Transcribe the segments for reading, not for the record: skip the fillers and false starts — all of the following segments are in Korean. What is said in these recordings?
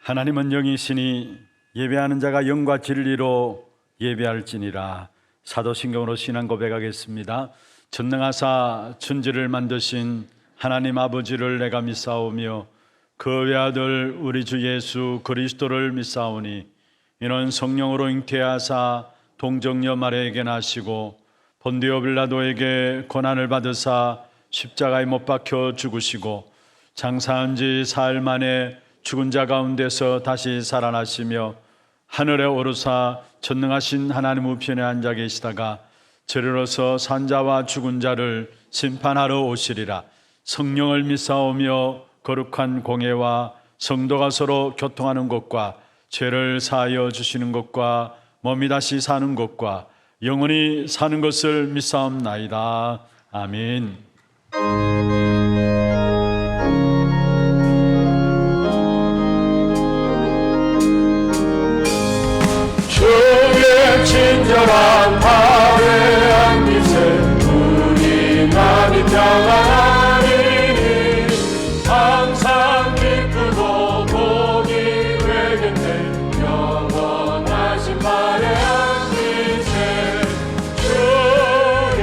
하나님은 영이시니 예배하는 자가 영과 진리로 예배할지니라. 사도신경으로 신앙 고백하겠습니다. 전능하사 천지를 만드신 하나님 아버지를 내가 믿사오며 그 외아들 우리 주 예수 그리스도를 믿사오니 이는 성령으로 잉태하사 동정녀 마리아에게 나시고 본디오 빌라도에게 고난을 받으사 십자가에 못 박혀 죽으시고 장사한 지 사흘 만에 죽은 자 가운데서 다시 살아나시며 하늘에 오르사 전능하신 하나님 우편에 앉아 계시다가 저리로서 산자와 죽은 자를 심판하러 오시리라. 성령을 믿사오며 거룩한 공예와 성도가 서로 교통하는 것과 죄를 사하여 주시는 것과 몸이 다시 사는 것과 영원히 사는 것을 믿사옵나이다. 아멘. 주의 친절한 발에 안기세 우리 마음이 평안하리니 항상 기쁘고 복이 되겠네. 영원하신 발에 안기세 주의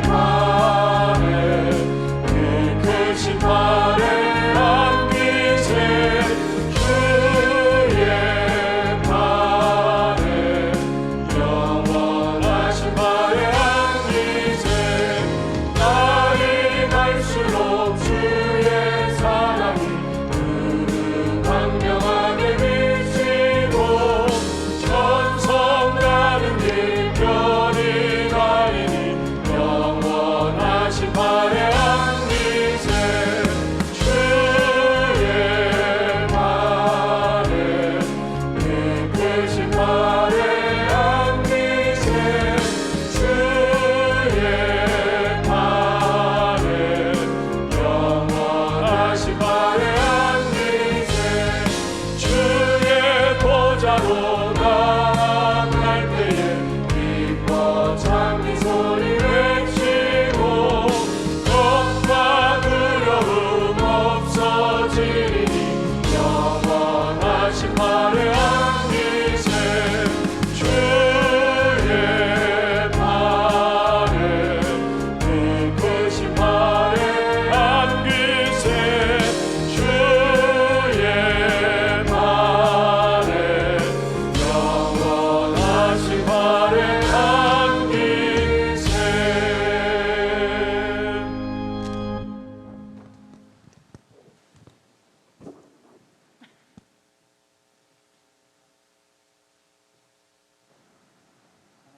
발에 그 크신 발에 안기세 주의 영원하신 발에 안기세 날이 갈수록 주의 사랑이 그 광명하게 비치고 천성 가는 길 별이 가리니 영원하신 발에 안기세 주의 발에 그 크신 발에 안기세 주의 발에 영원하신 발에 안기세 주의 보좌로 나아갈 때에 기뻐 장미 소리 외치고 걱과 두려움 없어지리니 영원하신 발에 안기세 주의 발에 그 크신 발에 안기세 주의 발에 영원하신 발에 안기세.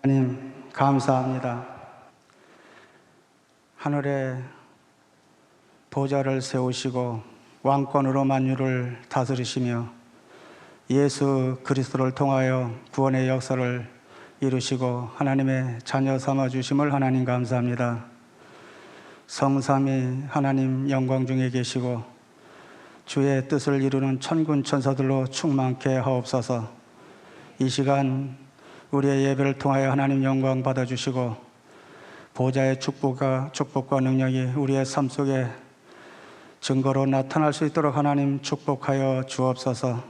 하나님 감사합니다. 하늘에 보좌를 세우시고 왕권으로 만유를 다스리시며 예수 그리스도를 통하여 구원의 역사를 이루시고 하나님의 자녀 삼아 주심을 하나님 감사합니다. 성삼위 하나님 영광 중에 계시고 주의 뜻을 이루는 천군 천사들로 충만케 하옵소서. 이 시간 우리의 예배를 통하여 하나님 영광 받아주시고 보좌의 축복과 능력이 우리의 삶 속에 증거로 나타날 수 있도록 하나님 축복하여 주옵소서.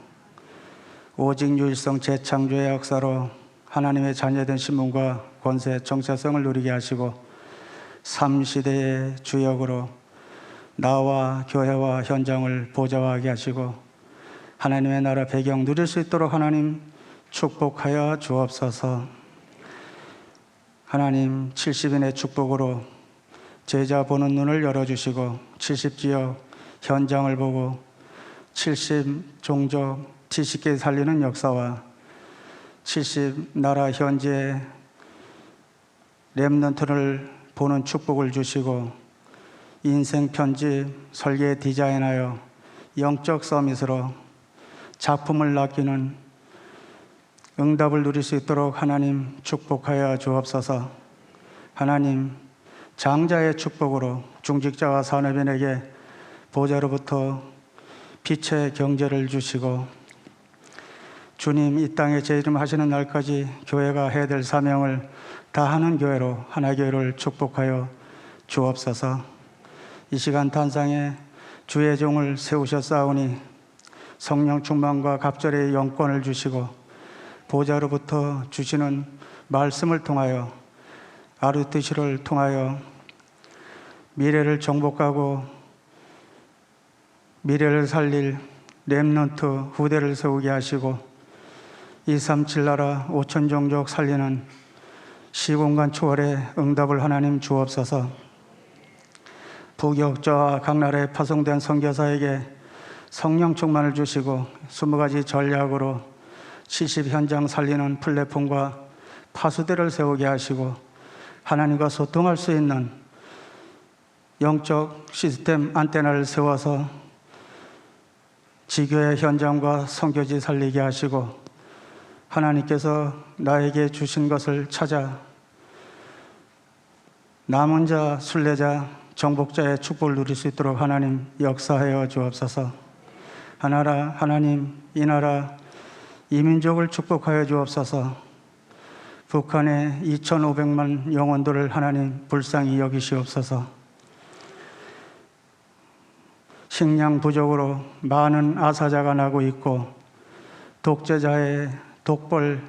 오직 유일성 재창조의 역사로 하나님의 자녀된 신분과 권세 정체성을 누리게 하시고 삼시대의 주역으로 나와 교회와 현장을 보좌화하게 하시고 하나님의 나라 배경 누릴 수 있도록 하나님 축복하여 주옵소서. 하나님 70인의 축복으로 제자 보는 눈을 열어주시고 70지역 현장을 보고 70종족 지식계 살리는 역사와 70나라 현지의 렘넌트를 보는 축복을 주시고 인생 편지 설계 디자인하여 영적 서밋으로 작품을 낚이는 응답을 누릴 수 있도록 하나님 축복하여 주옵소서. 하나님 장자의 축복으로 중직자와 산업인에게 보좌로부터 빛의 경제를 주시고 주님 이 땅에 재림하시는 날까지 교회가 해야 될 사명을 다하는 교회로 하나교회를 축복하여 주옵소서. 이 시간 단상에 주의 종을 세우셨사오니 성령 충만과 갑절의 영권을 주시고 보좌로부터 주시는 말씀을 통하여 아르티시를 통하여 미래를 정복하고 미래를 살릴 렘넌트 후대를 세우게 하시고 237 나라 5천 종족 살리는 시공간 초월의 응답을 하나님 주옵소서. 부격자와 각 나라에 파송된 선교사에게 성령 충만을 주시고 20가지 전략으로 70 현장 살리는 플랫폼과 파수대를 세우게 하시고 하나님과 소통할 수 있는 영적 시스템 안테나를 세워서 지교의 현장과 선교지 살리게 하시고 하나님께서 나에게 주신 것을 찾아 남은 자, 순례자, 정복자의 축복을 누릴 수 있도록 하나님 역사하여 주옵소서. 하나님 이 나라 이 민족을 축복하여 주옵소서. 북한의 2,500만 영혼들을 하나님 불쌍히 여기시옵소서. 식량 부족으로 많은 아사자가 나고 있고 독재자의 독벌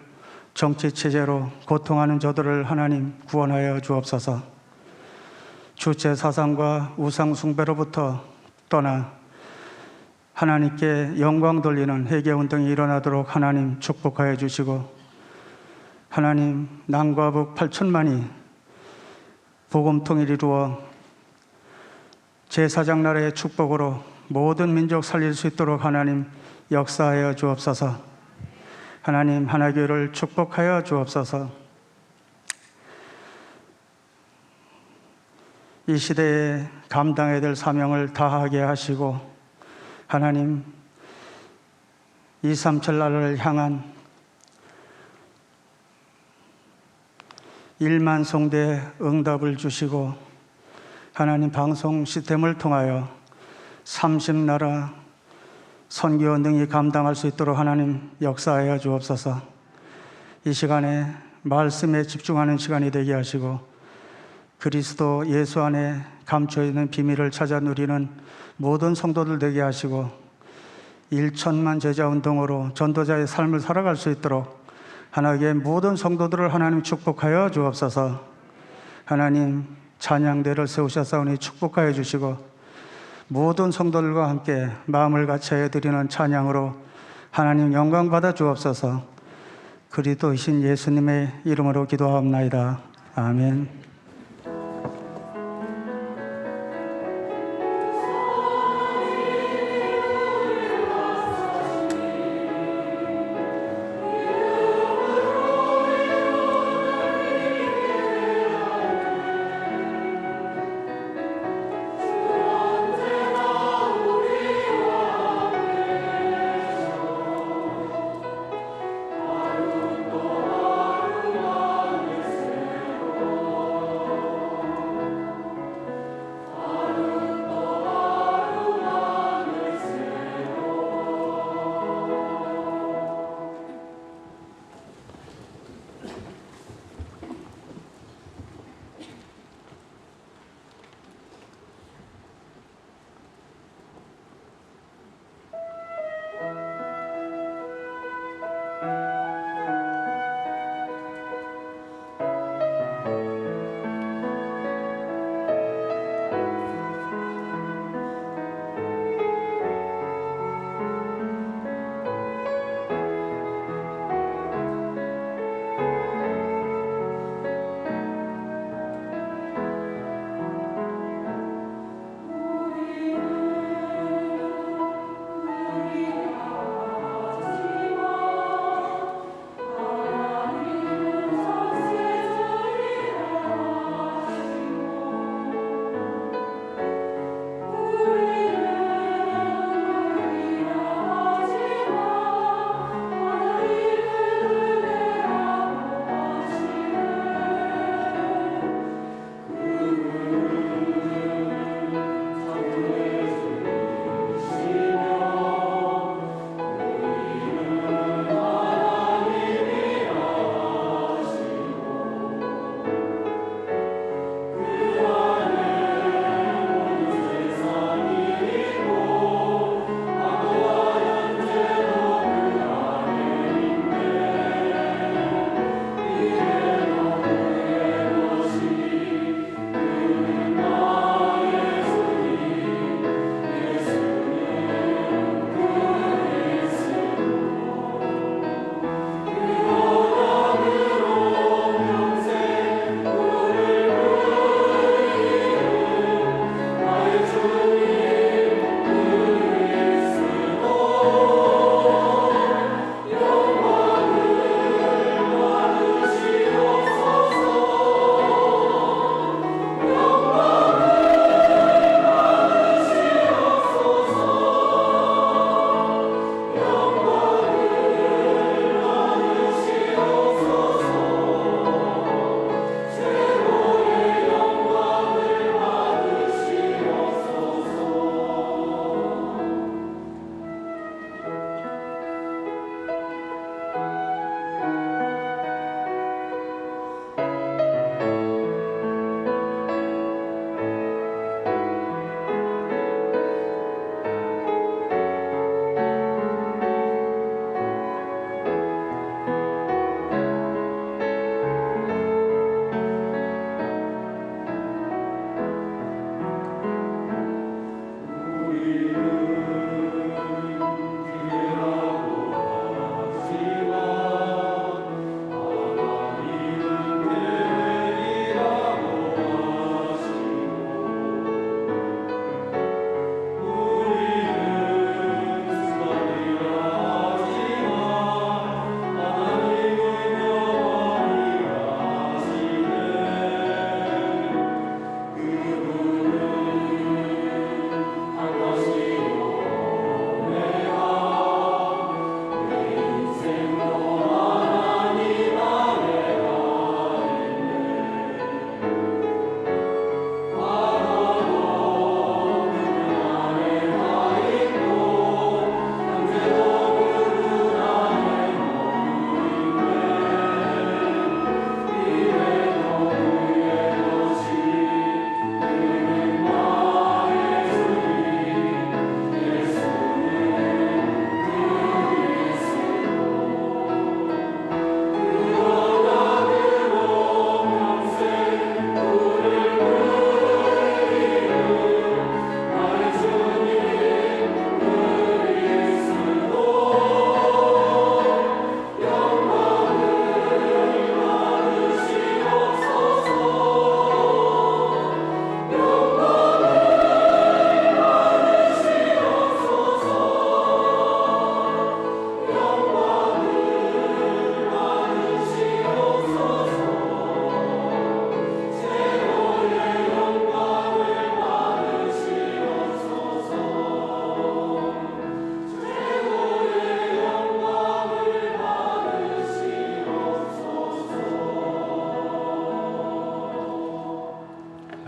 정치 체제로 고통하는 저들을 하나님 구원하여 주옵소서. 주체 사상과 우상 숭배로부터 떠나 하나님께 영광 돌리는 회개 운동이 일어나도록 하나님 축복하여 주시고 하나님 남과 북 8천만이 복음 통일 이루어 제사장 나라의 축복으로 모든 민족 살릴 수 있도록 하나님 역사하여 주옵소서. 하나님 하나교회를 축복하여 주옵소서. 이 시대에 감당해야 될 사명을 다하게 하시고 하나님 237 나라를 향한 1만 성대 응답을 주시고 하나님 방송 시스템을 통하여 30나라 선교 능히 감당할 수 있도록 하나님 역사하여 주옵소서. 이 시간에 말씀에 집중하는 시간이 되게 하시고 그리스도 예수 안에 감춰있는 비밀을 찾아 누리는 모든 성도들 되게 하시고 1천만 제자 운동으로 전도자의 삶을 살아갈 수 있도록 하나님의 모든 성도들을 하나님 축복하여 주옵소서. 하나님 찬양대를 세우셨사오니 축복하여 주시고 모든 성도들과 함께 마음을 같이하여 드리는 찬양으로 하나님 영광 받아 주옵소서. 그리스도이신 예수님의 이름으로 기도하옵나이다. 아멘.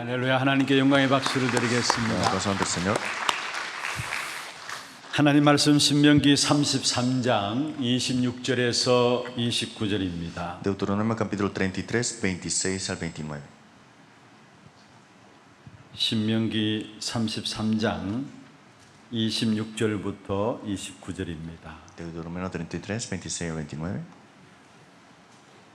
할렐루야. 하나님께 영광의 박수를 드리겠습니다. Aplausos ante el Señor. 하나님 말씀 신명기 33장 26절에서 29절입니다. Deuteronomio capítulo 33, 26 al 29. 신명기 33장 26절부터 29절입니다. Deuteronomio 33, 26 al 29.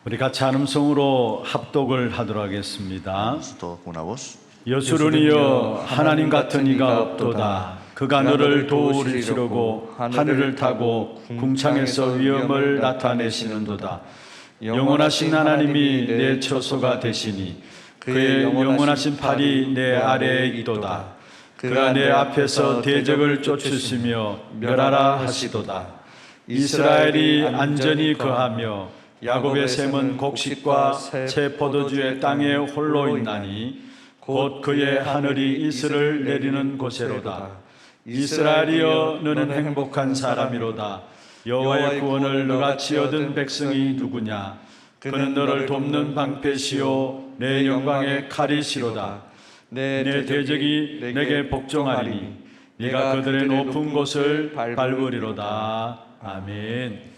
우리 같이 한 음성으로 합독을 하도록 하겠습니다. Todos con una voz. 여수론이여 하나님 같은 이가 없도다. 그가 너를 도우시려고 하늘을 타고 궁창에서 위엄을 나타내시는도다. 영원하신 하나님이 내 처소가 되시니 그의 영원하신 팔이 내 아래에 있도다. 그가 내 앞에서 대적을 쫓으시며 멸하라 하시도다. 이스라엘이 안전히 거하며 야곱의 샘은 곡식과 새 포도주의 땅에 홀로 있나니 곧 그의 하늘이 이슬을 내리는 곳에로다. 이스라엘이여 너는 행복한 사람이로다. 여호와의 구원을 너같이 얻은 백성이 누구냐? 그는 너를 돕는 방패시요 내 영광의 칼이시로다. 내 대적이 내게 복종하리니 네가 그들의 높은 곳을 밟으리로다. 아멘.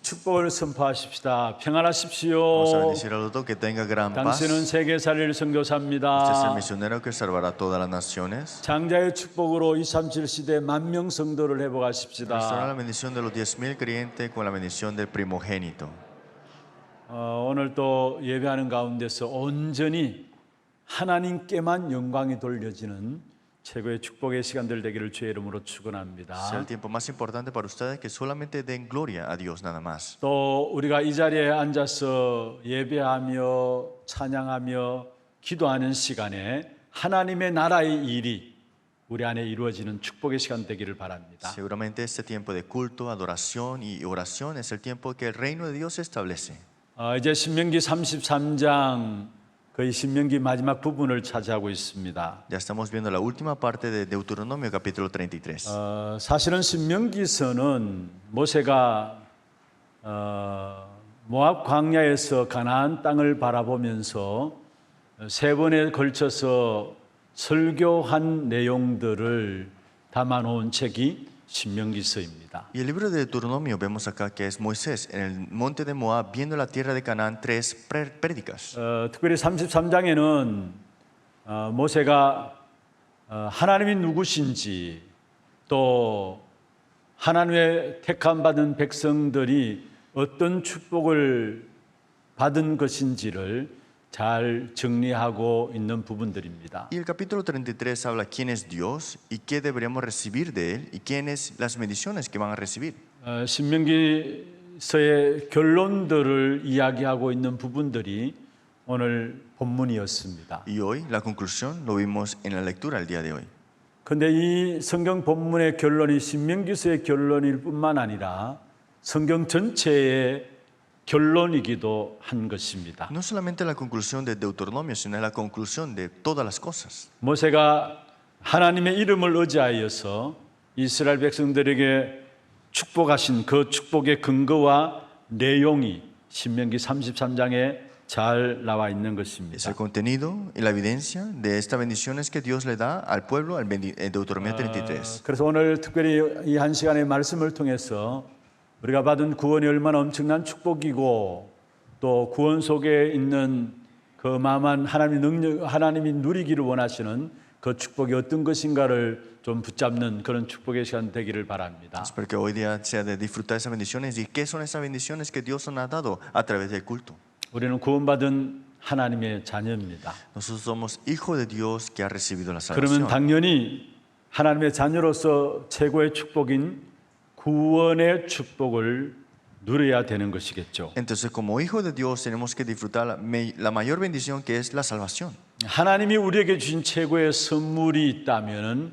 축복을 선포하십시다. 평안하십시오. Vamos a bendecir a los dos, que tenga gran paz. 당신은 세계 살릴 Usted es el 선교사입니다. misionero que salvará a todas las naciones. 장자의 축복으로 237 시대 만명 성도를 Restaura 회복하십시다. la bendición de los 10,000 creyentes con la bendición del primogénito. 오늘 또 예배하는 가운데서 온전히 하나님께만 영광이 돌려지는 최고의 축복의 시간들 되기를 주의 이름으로 Sea 축원합니다. el tiempo más importante para ustedes, que solamente den gloria a Dios nada más. 또 우리가 이 자리에 앉아서 예배하며 찬양하며 기도하는 시간에 하나님의 나라의 일이 우리 안에 이루어지는 축복의 시간 되기를 바랍니다. Seguramente este tiempo de culto, adoración y oración es el tiempo que el reino de Dios se establece. 이제 신명기 33장 거의 신명기 마지막 부분을 차지하고 있습니다. Ya estamos viendo la última parte de Deuteronomio capítulo 33. 사실은 신명기서는 모세가 모압 광야에서 가나안 땅을 바라보면서 세 번에 걸쳐서 설교한 내용들을 담아놓은 책이 신명기서입니다. Y el libro de Deuteronomio vemos acá que es Moisés en el monte de Moab viendo la tierra de Canaán, tres prédicas. 특별히 33장에는 모세가 하나님이 누구신지 또 하나님의 택함 받은 백성들이 어떤 축복을 받은 것인지를 잘 정리하고 있는 부분들입니다. Y el capítulo 33 habla quién es Dios y qué deberíamos recibir de Él y quiénes las bendiciones que van a recibir. 신명기서의 결론들을 이야기하고 있는 부분들이 오늘 본문이었습니다. Y hoy la conclusión lo vimos en la lectura el día de hoy. 그런데 이 성경 본문의 결론이 신명기서의 결론일 뿐만 아니라 성경 전체의 결론이기도 한 것입니다. No solamente la conclusión de Deuteronomio, sino la conclusión de todas las cosas. 모세가 하나님의 이름을 의지하여서 이스라엘 백성들에게 축복하신 그 축복의 근거와 내용이 신명기 33장에 잘 나와 있는 Es 것입니다. el contenido y la evidencia de estas bendiciones que Dios le da al pueblo en Deuteronomio 33. 그래서 오늘 특별히 이 한 시간의 말씀을 통해서 우리가 받은 구원이 얼마나 엄청난 축복이고 또 구원 속에 있는 그 마음한 하나님의 능력, 하나님이 누리기를 원하시는 그 축복이 어떤 것인가를 좀 붙잡는 그런 축복의 시간 되기를 바랍니다. Espero que hoy día sea de disfrutar esas bendiciones y qué son esas bendiciones que Dios nos ha dado a través del culto. 우리는 구원받은 하나님의 자녀입니다. Nosotros somos hijos de Dios que ha recibido la 그러면 salvación. 당연히 하나님의 자녀로서 최고의 축복인 구원의 축복을 누려야 되는 것이겠죠. Entonces, como hijos de Dios, tenemos que disfrutar la mayor bendición que es la salvación. 하나님이 우리에게 주신 최고의 선물이 있다면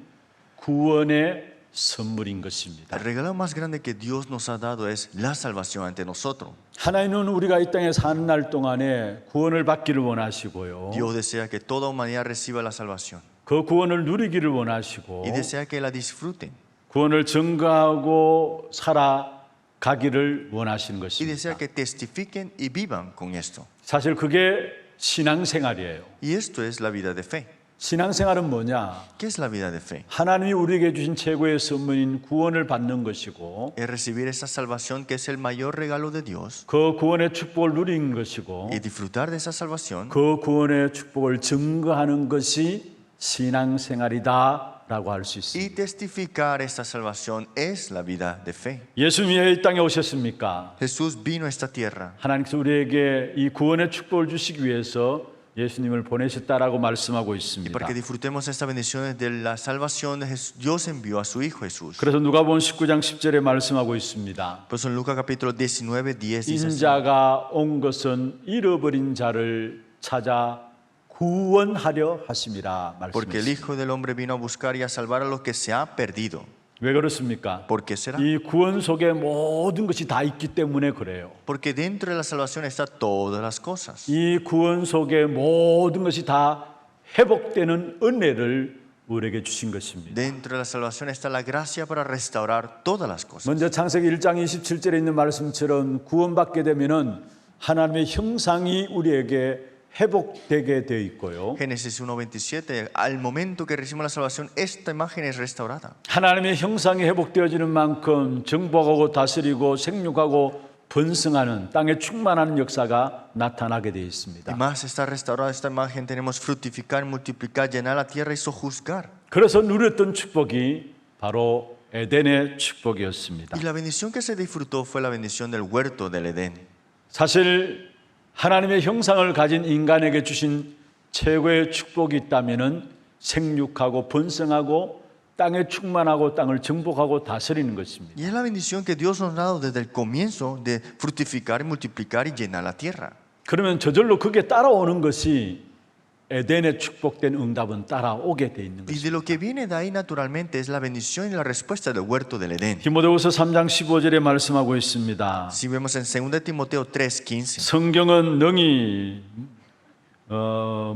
구원의 선물인 것입니다. El regalo más grande que Dios nos ha dado es la salvación ante nosotros. 하나님은 우리가 이 땅에 사는 날 동안에 구원을 받기를 원하시고요. Dios desea que toda humanidad reciba la salvación 그 구원을 누리기를 원하시고 y desea que la disfruten 구원을 증거하고 살아가기를 원하시는 y 것입니다. desea que testifiquen y vivan con esto. 사실 그게 신앙생활이에요. Y esto es la vida de fe. 신앙생활은 뭐냐? ¿Qué es la vida de fe? 하나님이 우리에게 주신 최고의 선물인 구원을 받는 것이고 Es recibir esa salvación que es el mayor regalo de Dios 그 구원의 축복을 누리는 것이고 y disfrutar de esa salvación 그 구원의 축복을 증거하는 것이 신앙생활이다라고 할 수 y 있습니다. testificar esta salvación es la vida de fe. 예수님이 왜 이 땅에 오셨습니까? Jesús vino a esta tierra 하나님께서 우리에게 이 구원의 축복을 주시기 위해서 예수님을 보내셨다라고 말씀하고 y 있습니다. para que disfrutemos estas bendiciones de la salvación, Dios envió a su Hijo Jesús. 그래서 누가복음 19장 10절에 말씀하고 있습니다. Por eso en Lucas capítulo 19, 10 dice así, 인자가 온 것은 잃어버린 자를 찾아 구원하려 하심이라 porque el 말씀했습니다. Hijo del Hombre vino a buscar y a salvar a los que se ha perdido. 왜 그렇습니까? ¿Por qué será? 이 구원 속에 모든 것이 다 있기 때문에 그래요. Porque dentro de la salvación está todas las cosas. 이 구원 속에 모든 것이 다 회복되는 은혜를 우리에게 주신 것입니다. Dentro de la salvación está la gracia para restaurar todas las cosas. 먼저 창세기 1장 27절에 있는 말씀처럼 구원받게 되면은 하나님의 형상이 우리에게 회복되게 되어 있고요. Génesis 1:27, al momento que recibimos la salvación, esta imagen es restaurada. 하나님의 형상이 회복되어지는 만큼 정복하고 다스리고 생육하고 번성하는 땅에 충만하는 역사가 나타나게 되어 Y 있습니다. más está restaurada esta imagen, tenemos fructificar, multiplicar, llenar la tierra y sojuzgar. 그래서 누렸던 축복이 바로 에덴의 축복이었습니다. Y la bendición que se disfrutó fue la bendición del huerto del Edén. 사실 하나님의 형상을 가진 인간에게 주신 최고의 축복이 있다면은 생육하고 번성하고 땅에 충만하고 땅을 정복하고 다스리는 것입니다. Y es la bendición que Dios nos ha dado desde el comienzo de fructificar, multiplicar y llenar la tierra. 그러면 저절로 그게 따라오는 것이 에덴의 축복된 응답은 따라오게 돼 있는 Y 것입니다. de lo que viene de ahí naturalmente es la bendición y la respuesta del huerto del Edén. 디모데후서 3장 15절에 말씀하고 있습니다. Si vemos en 2 Timoteo 3:15, 성경은 능히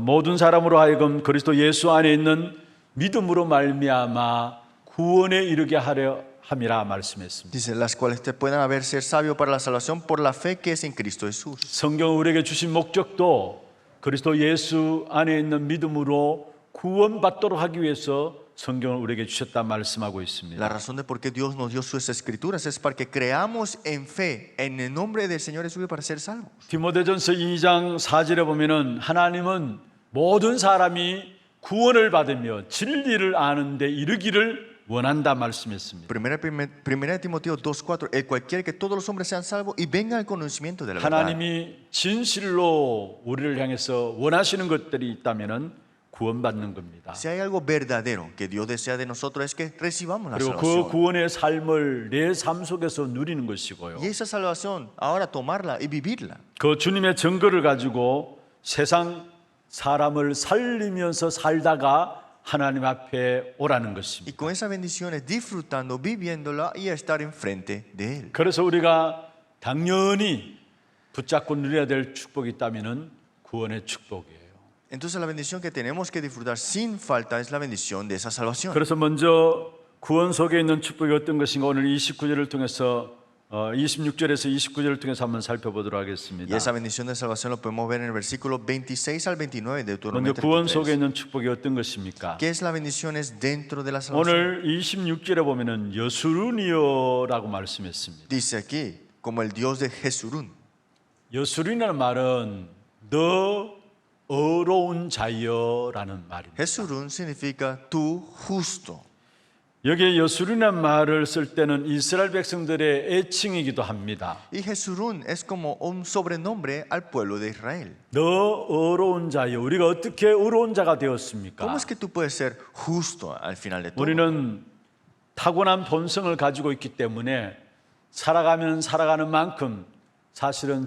모든 사람으로 하여금 그리스도 예수 안에 있는 믿음으로 말미암아 구원에 이르게 하려 함이라 말씀했습니다. dice, las cuales te puedan haber ser sabio para la salvación por la fe que es en Cristo Jesús. 성경은 우리에게 주신 목적도 그리스도 예수 안에 있는 믿음으로 구원받도록 하기 위해서 성경을 우리에게 주셨다 말씀하고 La 있습니다. razón de por qué Dios nos dio sus escrituras es para que creamos en fe en el nombre del Señor Jesús para ser salvos. 디모데전서 2장 4절에 보면은 하나님은 모든 사람이 구원을 받으며 진리를 아는 데 이르기를 원한다 말씀했습니다. Primera de Timoteo 2:4, el cualquiera que todos los hombres sean salvos y vengan al conocimiento de la verdad. 하나님이 진실로 우리를 향해서 원하시는 것들이 있다면은 구원받는 겁니다. Si hay algo verdadero que Dios desea de nosotros es que recibamos la 그리고 그 salvación. 구원의 삶을 내 삶 속에서 누리는 것이고요. Y esa salvación, ahora tomarla y vivirla. 그 주님의 증거를 가지고 세상 사람을 살리면서 살다가 하나님 앞에 오라는 Y 것입니다. con esas bendiciones disfrutando, viviéndola y estar enfrente de Él. 그래서 우리가 당연히 붙잡고 누려야 될 축복이 있다면은 구원의 축복이에요. Entonces la bendición que tenemos que disfrutar sin falta es la bendición de esa salvación. 그래서 먼저 구원 속에 있는 축복이 어떤 것인가 오늘 29절을 통해서 26절에서 29절을 통해서 한번 살펴보도록 Y 하겠습니다. esa bendición de salvación lo podemos ver en el versículo 26 al 29 de Deuteronomio 먼저 구원 33. 속에 있는 축복이 어떤 것입니까? ¿Qué es la bendición? Es dentro de la salvación. 오늘 26절에 보면은 여수룬이여라고 말씀했습니다. Dice aquí, como el Dios de Jesurún. 여수룬이라는 말은 너 어로운 자여라는 말입니다. Jesurún significa tú justo. 여기에 여수룬이라는 말을 쓸 때는 이스라엘 백성들의 애칭이기도 합니다. Y Jesurún es como un sobrenombre al pueblo de Israel. 너 어로운 자여. 우리가 어떻게 어로운 자가 되었습니까? ¿Cómo es que tú puedes ser justo al final de todo? 우리는 타고난 본성을 가지고 있기 때문에 살아가면 살아가는 만큼 사실은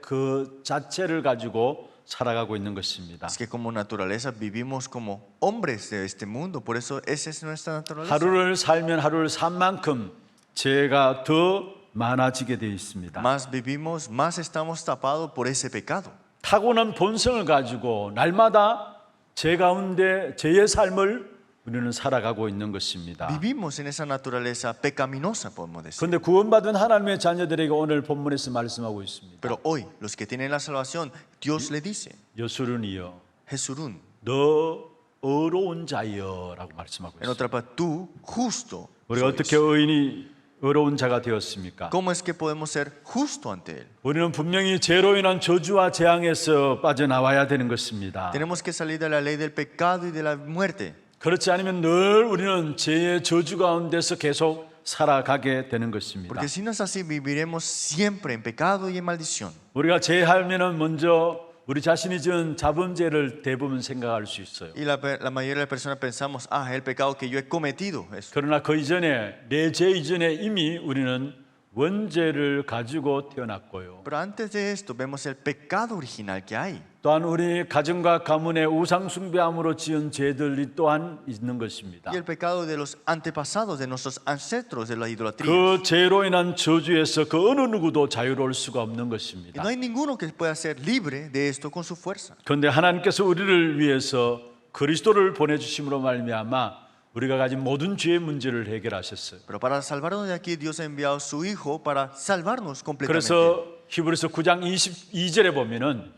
그 자체를 가지고 살아가고 있는 것입니다. Es que como naturaleza vivimos como hombres de este mundo, por eso esa es nuestra naturaleza. 하루를 살면 하루를 산 만큼 죄가 더 많아지게 되어 있습니다. Más vivimos, más estamos tapados por ese pecado. 타고난 본성을 가지고 날마다 죄 가운데 죄의 삶을 우리는 살아가고 있는 것입니다. Vivimos en esa naturaleza pecaminosa, podemos decir. 그런데 구원받은 하나님의 자녀들에게 오늘 본문에서 말씀하고 있습니다. Pero hoy, los que tienen la salvación, Dios le dice, 여수른이여 Jesurún, 너 의로운 자여라고 말씀하고 en 있습니다. otra parte, tú justo. 우리가 sois. 어떻게 의인이 의로운 자가 되었습니까? ¿Cómo es que podemos ser justo ante Él? 우리는 분명히 죄로 인한 저주와 재앙에서 빠져나와야 되는 것입니다. Tenemos que salir de la ley del pecado y de la muerte. 그렇지 않으면 늘 우리는 죄의 저주 가운데서 계속 살아가게 되는 것입니다. Porque si no es así, viviremos siempre en pecado y en maldición. 우리가 죄하면은 먼저 우리 자신이 지은 자범죄를 대부분 생각할 수 있어요. Y la mayoría de las personas pensamos, el pecado que yo he cometido. Eso. 그러나 그 이전에 내 죄 이전에 이미 우리는 원죄를 가지고 태어났고요. Pero antes de esto vemos el pecado original que hay. 또한 우리 가정과 가문의 우상 숭배함으로 지은 죄들이 또한 있는 것입니다. Y el pecado de los antepasados, de nuestros ancestros de la idolatría. 그 죄로 인한 저주에서 그 어느 누구도 자유로울 수가 없는 Y 것입니다. no hay ninguno que pueda ser libre de esto con su fuerza. 그런데 하나님께서 우리를 위해서 그리스도를 보내주심으로 말미암아 우리가 가진 모든 죄의 문제를 해결하셨어요. Pero para salvarnos de aquí, Dios ha enviado a su Hijo para salvarnos completamente. 그래서 히브리서 9장 22절에 보면은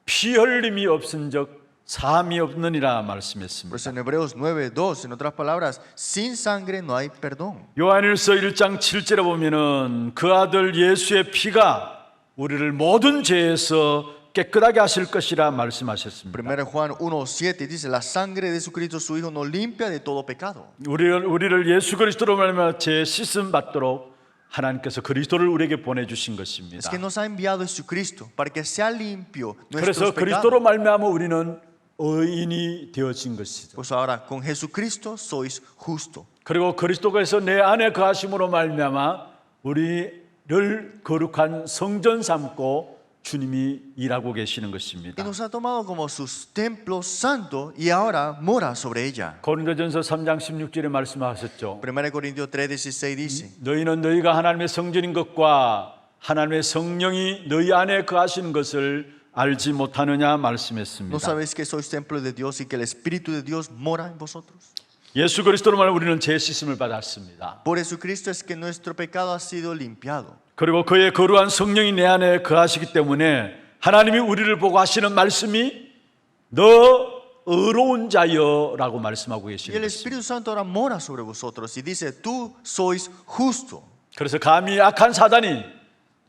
피 흘림이 없은즉 사함이 없느니라 Por eso 말씀했습니다. en Hebreos 9:2, en otras palabras, sin sangre no hay perdón. 요한일서 1장 7절에 보면은 그 아들 예수의 피가 우리를 모든 죄에서 깨끗하게 하실 것이라 말씀하셨습니다. 1 Juan 1:7 dice, la sangre de Jesucristo su Hijo nos limpia de todo pecado. 우리를 예수 그리스도로 말미암아 죄 씻음 받도록 하나님께서 그리스도를 우리에게 보내주신 것입니다. Es que nos ha enviado Jesucristo para que sea limpio 그래서 nuestros 그리스도로 pecados. 말미암아 우리는 의인이 되어진 것이죠. Pues ahora con Jesucristo sois justo. 그리고 그리스도께서 내 안에 거하심으로 말미암아 우리를 거룩한 성전 삼고 주님이 일하고 계시는 Y 것입니다. nos ha tomado como sus templos santos y ahora mora sobre ella. 고린도전서 3장 16절에 말씀하셨죠. 1 Corintios 3:16 dice, 너희는 너희가 하나님의 성전인 것과 하나님의 성령이 너희 안에 거하시는 것을 알지 못하느냐 ¿no 말씀했습니다. sabéis que sois templo de Dios y que el Espíritu de Dios mora en vosotros? 예수 그리스도로 말하면 우리는 죄 씻음을 받았습니다. Por Jesucristo es que nuestro pecado ha sido limpiado. 그리고 그의 거룩한 성령이 내 안에 거하시기 때문에 하나님이 우리를 보고 하시는 말씀이 너 의로운 자여라고 말씀하고 Y 계시는 el 것입니다. Espíritu Santo ahora mora sobre vosotros y dice, tú sois justo. 그래서 감히 악한 사단이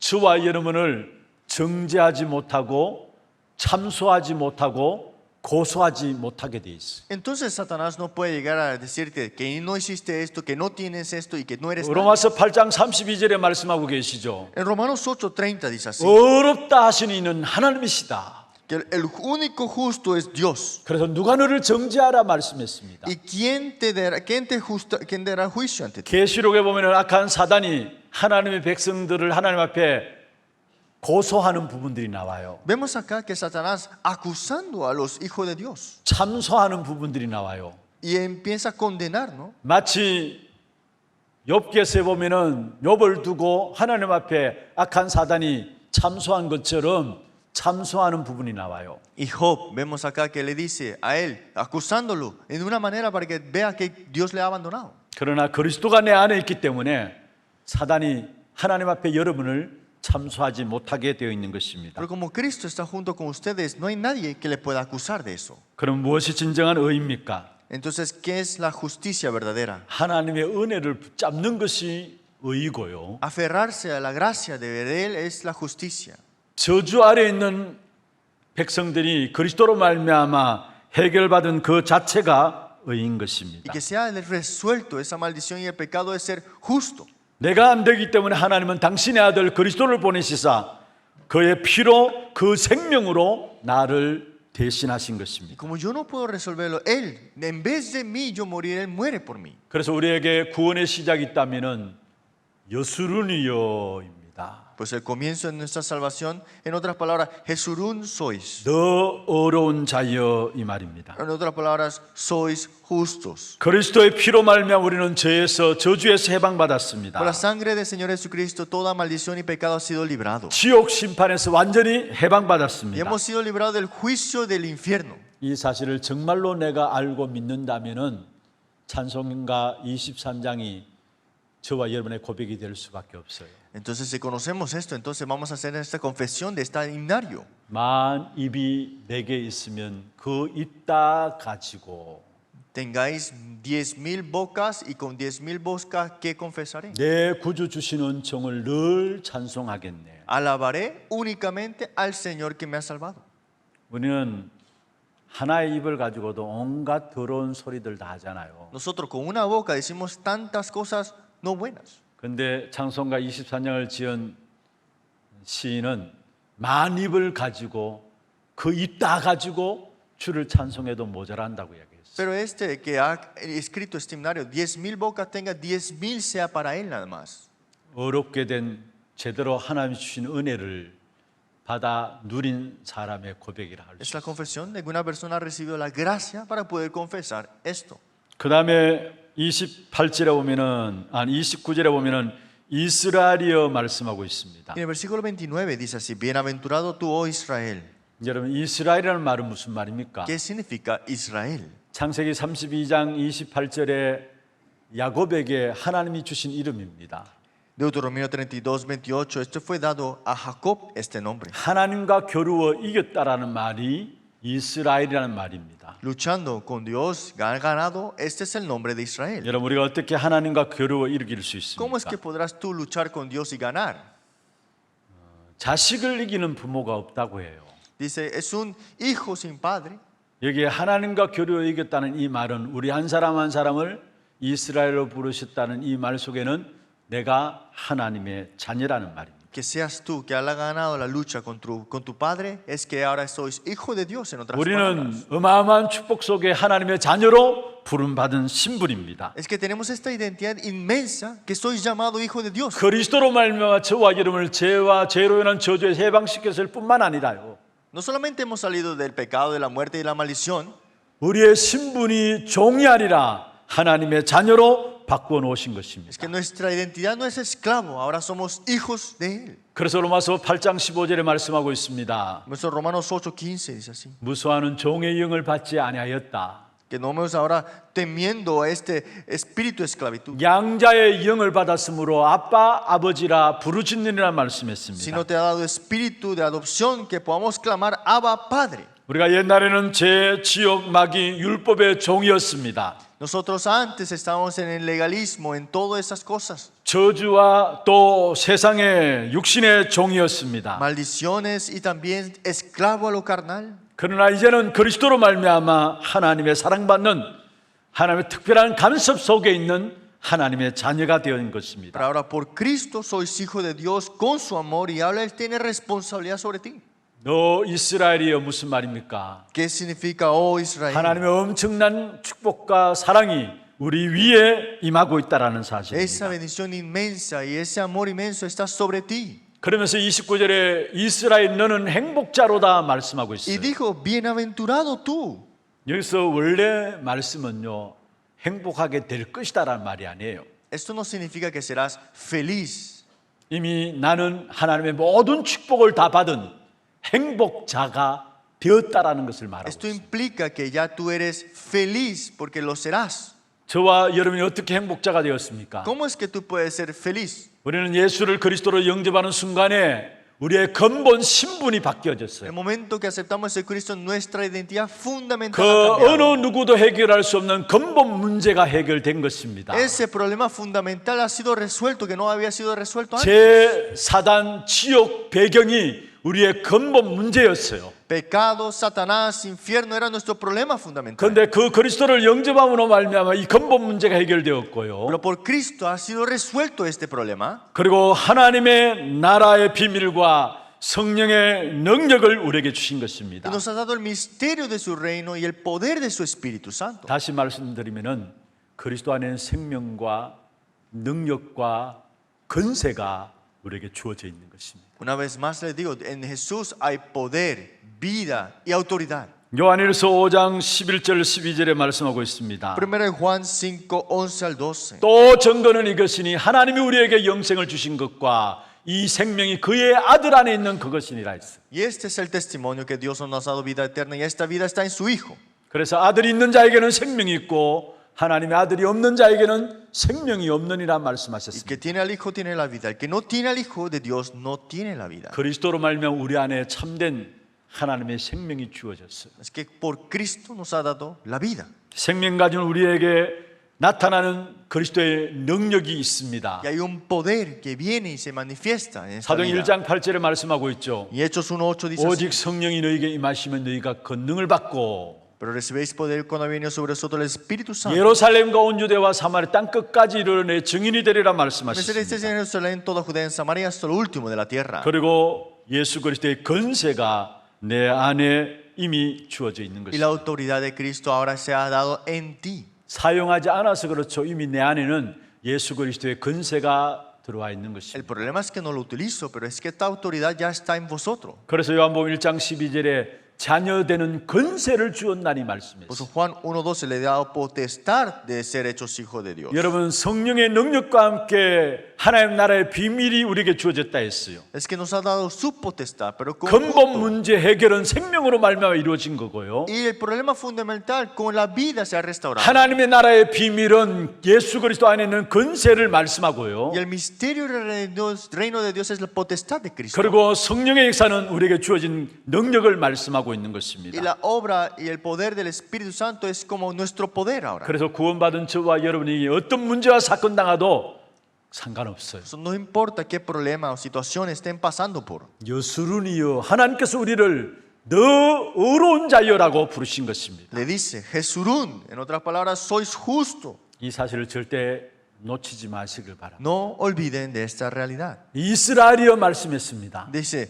저와 여러분을 정죄하지 못하고 참소하지 못하고 고소하지 못하게 돼 있어요. Entonces Satanás no puede llegar a decirte que no hiciste esto, que no tienes esto y que no eres nada. 로마서 8장 32절에 말씀하고 계시죠. En Romanos 8:30 dice así, 어렵다 하시는 이는 하나님이시다. que el único justo es Dios. 그래서 누가 너를 정죄하라 말씀했습니다. ¿Y quién dará juicio ante ti? 계시록에 보면 악한 사단이 하나님의 백성들을 하나님 앞에 고소하는 부분들이 나와요. Vemos acá que Satanás acusando a los hijos de Dios 참소하는 부분들이 나와요. y empieza a condenar, ¿no? 마치 욥기에서 보면은 욥을 두고 하나님 앞에 악한 사단이 참소한 것처럼 참소하는 부분이 나와요. Y Job, vemos acá que le dice a él, acusándolo en una manera para que vea que Dios le ha abandonado. 그러나 그리스도가 내 안에 있기 때문에 사단이 하나님 앞에 여러분을 참소하지 못하게 되어 있는 것입니다. Pero como Cristo está junto con ustedes, no hay nadie que le pueda acusar de eso. 그럼 무엇이 진정한 의입니까? Entonces, ¿qué es la justicia verdadera? 하나님의 은혜를 붙잡는 것이 의이고요. Aferrarse a la gracia de Él es la justicia. 저주 아래 있는 백성들이 그리스도로 말미암아 해결받은 그 자체가 의인 Y 것입니다. que sea resuelto esa maldición y el pecado de ser justo. 내가 안 되기 때문에 하나님은 당신의 아들 그리스도를 보내시사 그의 피로 그 생명으로 나를 대신하신 Y 것입니다. como yo no puedo resolverlo, Él, en vez de mí, yo moriré, Él muere por mí. 그래서 우리에게 구원의 시작이 있다면은 여수르니여입니다. Pues el comienzo de nuestra salvación, en otras palabras, Jesurún sois. 더 어려운 자여 이 말입니다. En otras palabras, sois justos. 그리스도의 피로 말미암아 우리는 죄에서 저주에서 해방받았습니다. Por la sangre del Señor Jesucristo, toda maldición y pecado ha sido librado. 지옥 심판에서 완전히 Y 해방받았습니다. hemos sido librados del juicio del infierno. 이 사실을 정말로 내가 알고 믿는다면은 찬송가 23장이 저와 여러분의 고백이 될 수밖에 없어요. Entonces, si conocemos esto, entonces vamos a hacer esta confesión de este himnario. 만 입이 내게 있으면 그 있다 가지고 Tengáis 10,000 bocas y con 10,000 bocas que confesaré. 내 구주 주신 은총을 늘 찬송하겠네. Alabaré únicamente al Señor que me ha salvado. 우리는 하나의 입을 가지고도 온갖 더러운 소리들 다 하잖아요. Nosotros con una boca decimos tantas cosas no buenas. 그런데 찬송가 23장을 지은 시인은 만 입을 가지고 그 있다 가지고 주를 찬송해도 모자란다고 이야기했어요. Pero este que ha escrito este himnario, 10,000 bocas tenga, 10,000 sea para él nada más. 어렵게 된 제대로 하나님이 주신 은혜를 받아 누린 사람의 고백이라 할 Es 수 la 있어요. confesión de que una persona ha recibido la gracia para poder confesar esto. 그 다음에 28절에 보면은 29절에 보면은 이스라엘이여 말씀하고 있습니다. En el versículo 29 dice así: Bienaventurado tú, oh Israel. 여러분 이스라엘이라는 말은 무슨 말입니까? ¿Qué significa Israel? 창세기 32장 28절에 야곱에게 하나님이 주신 이름입니다. Deuteronomio 32, 28, esto fue dado a Jacob este nombre. 하나님과 겨루어 이겼다라는 말이 이스라엘이라는 말입니다. Luchando con Dios, ganado, este es el nombre de Israel. 여러분 우리가 어떻게 하나님과 겨루어 이길 수 ¿Cómo es que 있습니까? podrás tú luchar con Dios y ganar? 자식을 이기는 부모가 없다고 해요. Dice, es un hijo sin padre. 여기에 하나님과 겨루어 이겼다는 이 말은 우리 한 사람 한 사람을 이스라엘로 부르셨다는 이 말 속에는 내가 하나님의 자녀라는 말입니다. Que seas tú que has ganado la lucha con tu padre, es que ahora sois hijo de Dios en otras 우리는 palabras. 어마어마한 축복 속에 하나님의 자녀로 부름받은 신분입니다. Es que tenemos esta identidad inmensa que sois llamado hijo de Dios. 그리스도로 말미암아 저와 여러분을 죄와 죄로 인한 저주에 해방시켰을 뿐만 아니라요. No solamente hemos salido del pecado, de la muerte y de la maldición, 우리의 신분이 종이 아니라 하나님의 자녀로 바꾸어 놓으신 es 것입니다. que nuestra identidad no es esclavo, ahora somos hijos de Él. 그래서 로마서 8장 15절에 말씀하고 있습니다. Nuestro Romanos 8:15 dice así: 무수하는 종의 영을 받지 아니하였다. que no vamos ahora temiendo a este espíritu de esclavitud, 양자의 영을 받았으므로 아빠 아버지라 부르짖느니라 sino 말씀했습니다. te ha dado espíritu de adopción que podamos clamar Abba Padre. 우리가 옛날에는 죄, 지옥, 마귀, 율법의 종이었습니다. Nosotros antes estábamos en el legalismo, en todas esas cosas, 저주와 또 세상의 육신의 종이었습니다. maldiciones y también esclavo a lo carnal. 그러나 이제는 그리스도로 말미암아 하나님의 사랑받는 하나님의 특별한 간섭 속에 있는 하나님의 자녀가 되는 것입니다. Pero ahora por Cristo sois hijo de Dios con su amor y ahora Él tiene responsabilidad sobre ti. 너 이스라엘이여 무슨 말입니까? ¿Qué significa, oh Israel? 하나님의 엄청난 축복과 사랑이 우리 위에 임하고 있다라는 Esa 사실입니다. bendición inmensa y ese amor inmenso está sobre ti. 그러면서 29절에 이스라엘 너는 행복자로다 말씀하고 Y 있어요. dijo, bienaventurado tú. 여기서 원래 말씀은요 행복하게 될 것이다라는 말이 아니에요. Esto no significa que serás feliz. 이미 나는 하나님의 모든 축복을 다 받은 행복자가 되었다라는 것을 말하고 Esto 있습니다. implica que ya tú eres feliz porque lo serás. 저와 여러분이 어떻게 행복자가 되었습니까? ¿Cómo es que tú puedes ser feliz? 우리는 예수를 그리스도로 영접하는 순간에 우리의 근본 신분이 El 바뀌어졌어요. momento que aceptamos a Cristo, nuestra identidad fundamental 그 ha 어느 cambiado. 누구도 해결할 수 없는 근본 문제가 해결된 것입니다. Ese problema fundamental ha sido resuelto que no había sido resuelto antes. 제 사단 지옥 배경이 우리의 근본 문제였어요. Pecado, Satanás, infierno era nuestro problema fundamental. 그런데 그 그리스도를 영접함으로 말미암아 이 근본 문제가 해결되었고요. Pero por Cristo ha sido resuelto este problema. 그리고 하나님의 나라의 비밀과 성령의 능력을 우리에게 주신 Y 것입니다. nos ha dado el misterio de su reino y el poder de su Espíritu Santo. 다시 말씀드리면은 그리스도 안에는 생명과 능력과 권세가 우리에게 주어져 있는 것입니다. Una vez más les digo, en Jesús hay poder, vida y autoridad. 요한일서 5장 11절 12절에 말씀하고 있습니다. Primero en Juan 5, 11 al 12. 또 증거는 이것이니 하나님이 우리에게 영생을 주신 것과 이 생명이 그의 아들 안에 있는 그것이니라 했어요. Y este es el testimonio que Dios nos ha dado vida eterna y esta vida está en su Hijo. 그래서 아들이 있는 자에게는 생명이 있고 하나님의 아들이 없는 자에게는 생명이 없느니라 El 말씀하셨습니다. que tiene al Hijo tiene la vida. El que no tiene al Hijo de Dios no tiene la vida. 그리스도로 말미암아 우리 안에 참된 하나님의 생명이 주어졌어요. Es que por Cristo nos ha dado la vida. 생명 가진 우리에게 나타나는 그리스도의 능력이 있습니다. Y hay un poder que viene y se manifiesta en esta 사도행 vida. 1장 8절에 말씀하고 있죠. Y Hechos 1:8 dice así, 오직 성령이 너희에게 임하시면 너희가 권능을 받고 pero recibéis poder cuando ha venido sobre vosotros el Espíritu Santo. 예루살렘과 온 유대와 사마리아 땅 끝까지 이르러 내 증인이 되리라 Me seréis 말씀하셨습니다. en Jerusalén, toda Judea, en Samaria, hasta lo último de la tierra. 그리고 예수 그리스도의 권세가 내 안에 이미 주어져 있는 Y la 것입니다. autoridad de Cristo ahora se ha dado en ti. 사용하지 않아서 그렇죠. 이미 내 안에는 예수 그리스도의 권세가 들어와 있는 El 것입니다. problema es que no lo utilizo, pero es que esta autoridad ya está en vosotros. 그래서 요한복음 1장 12절에 자녀되는 권세를 주었나니 Por 말씀했습니다. eso Juan 1:12 le da potestad de ser hechos hijos de Dios. 여러분 성령의 능력과 함께 하나님 나라의 비밀이 우리에게 주어졌다 했어요. Es que nos ha dado su potestad, pero con 근본 gusto. 문제 해결은 생명으로 말미암아 이루어진 거고요. Y el problema fundamental con la vida se ha restaurado. 하나님의 나라의 비밀은 예수 그리스도 안에 있는 권세를 말씀하고요. Y el misterio del reino de Dios es la potestad de Cristo. 그리고 성령의 역사는 우리에게 주어진 능력을 말씀하고 있는 Y 것입니다. la obra y el poder del Espíritu Santo es como nuestro poder ahora. 그래서 구원받은 저와 여러분이 어떤 문제와 사건 당하도 상관없어요. Eso no importa qué problema o situación estén pasando por. 여수run이여 하나님께서 우리를 더 의로운 자여라고 부르신 것입니다. Le dice, Jesurún, en otras palabras, sois justo. 이 사실을 절대 놓치지 마시길 바랍니다. No olviden de esta realidad. 이스라엘이여 말씀했습니다. Dice,